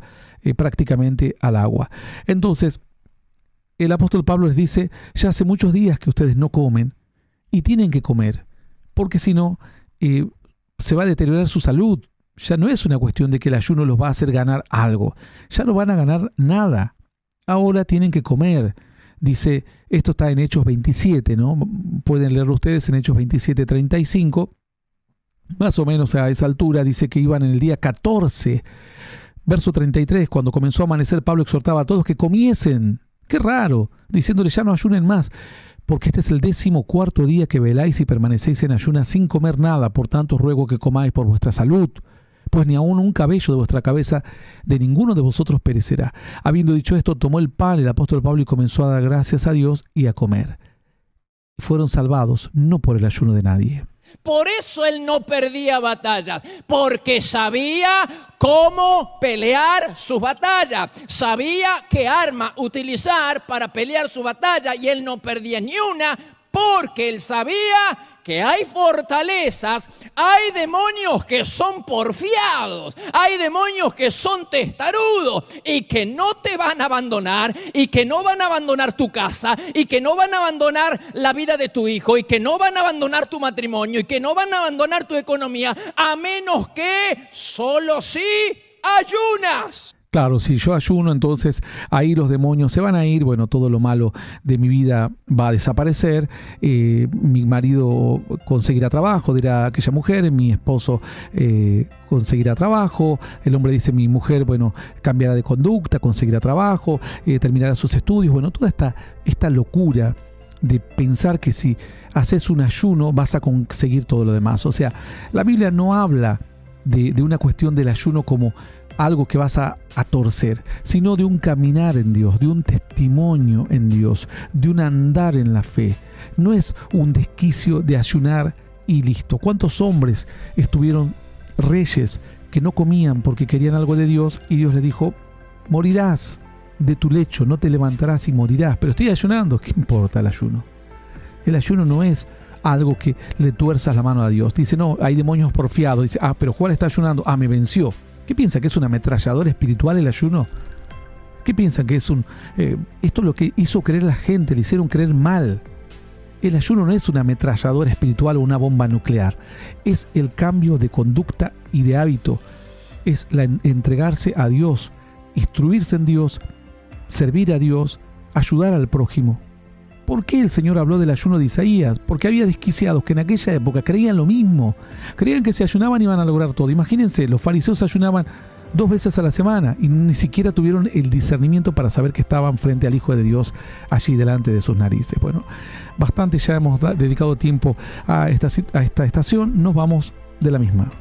prácticamente al agua. Entonces, el apóstol Pablo les dice, ya hace muchos días que ustedes no comen, y tienen que comer, porque si no, se va a deteriorar su salud. Ya no es una cuestión de que el ayuno los va a hacer ganar algo, ya no van a ganar nada. Ahora tienen que comer. Dice, esto está en Hechos 27, ¿no? Pueden leerlo ustedes en Hechos 27, 35. Más o menos a esa altura, dice que iban en el día 14. Verso 33, cuando comenzó a amanecer, Pablo exhortaba a todos que comiesen. ¡Qué raro! Diciéndole, ya no ayunen más, porque este es el 14º día que veláis y permanecéis en ayunas sin comer nada. Por tanto, os ruego que comáis por vuestra salud, pues ni aun un cabello de vuestra cabeza de ninguno de vosotros perecerá. Habiendo dicho esto, tomó el pan el apóstol Pablo y comenzó a dar gracias a Dios y a comer. Fueron salvados no por el ayuno de nadie. Por eso él no perdía batallas, porque sabía cómo pelear sus batallas, sabía qué arma utilizar para pelear su batalla, y él no perdía ni una, porque él sabía que hay fortalezas, hay demonios que son porfiados, hay demonios que son testarudos y que no te van a abandonar, y que no van a abandonar tu casa, y que no van a abandonar la vida de tu hijo, y que no van a abandonar tu matrimonio, y que no van a abandonar tu economía, a menos que solo si ayunas. Claro, si yo ayuno, entonces ahí los demonios se van a ir. Bueno, todo lo malo de mi vida va a desaparecer. Mi marido conseguirá trabajo, dirá aquella mujer. Mi esposo conseguirá trabajo. El hombre dice, mi mujer, bueno, cambiará de conducta, conseguirá trabajo, terminará sus estudios. Bueno, toda esta locura de pensar que si haces un ayuno vas a conseguir todo lo demás. O sea, la Biblia no habla de una cuestión del ayuno como algo que vas a torcer, sino de un caminar en Dios, de un testimonio en Dios, de un andar en la fe. No es un desquicio de ayunar y listo. ¿Cuántos hombres estuvieron reyes que no comían porque querían algo de Dios y Dios les dijo, morirás de tu lecho, no te levantarás y morirás? Pero estoy ayunando. ¿Qué importa el ayuno? El ayuno no es algo que le tuerzas la mano a Dios. Dice, no, hay demonios porfiados. Dice, pero Juan está ayunando. Me venció. ¿Qué piensan? ¿Que es un ametrallador espiritual el ayuno? ¿Qué piensan? Que es esto es lo que hizo creer la gente, le hicieron creer mal. El ayuno no es un ametrallador espiritual o una bomba nuclear. Es el cambio de conducta y de hábito. Es entregarse a Dios, instruirse en Dios, servir a Dios, ayudar al prójimo. ¿Por qué el Señor habló del ayuno de Isaías? Porque había desquiciados que en aquella época creían lo mismo. Creían que si ayunaban iban a lograr todo. Imagínense, los fariseos ayunaban 2 veces a la semana y ni siquiera tuvieron el discernimiento para saber que estaban frente al Hijo de Dios allí delante de sus narices. Bueno, bastante ya hemos dedicado tiempo a esta estación. Nos vamos de la misma.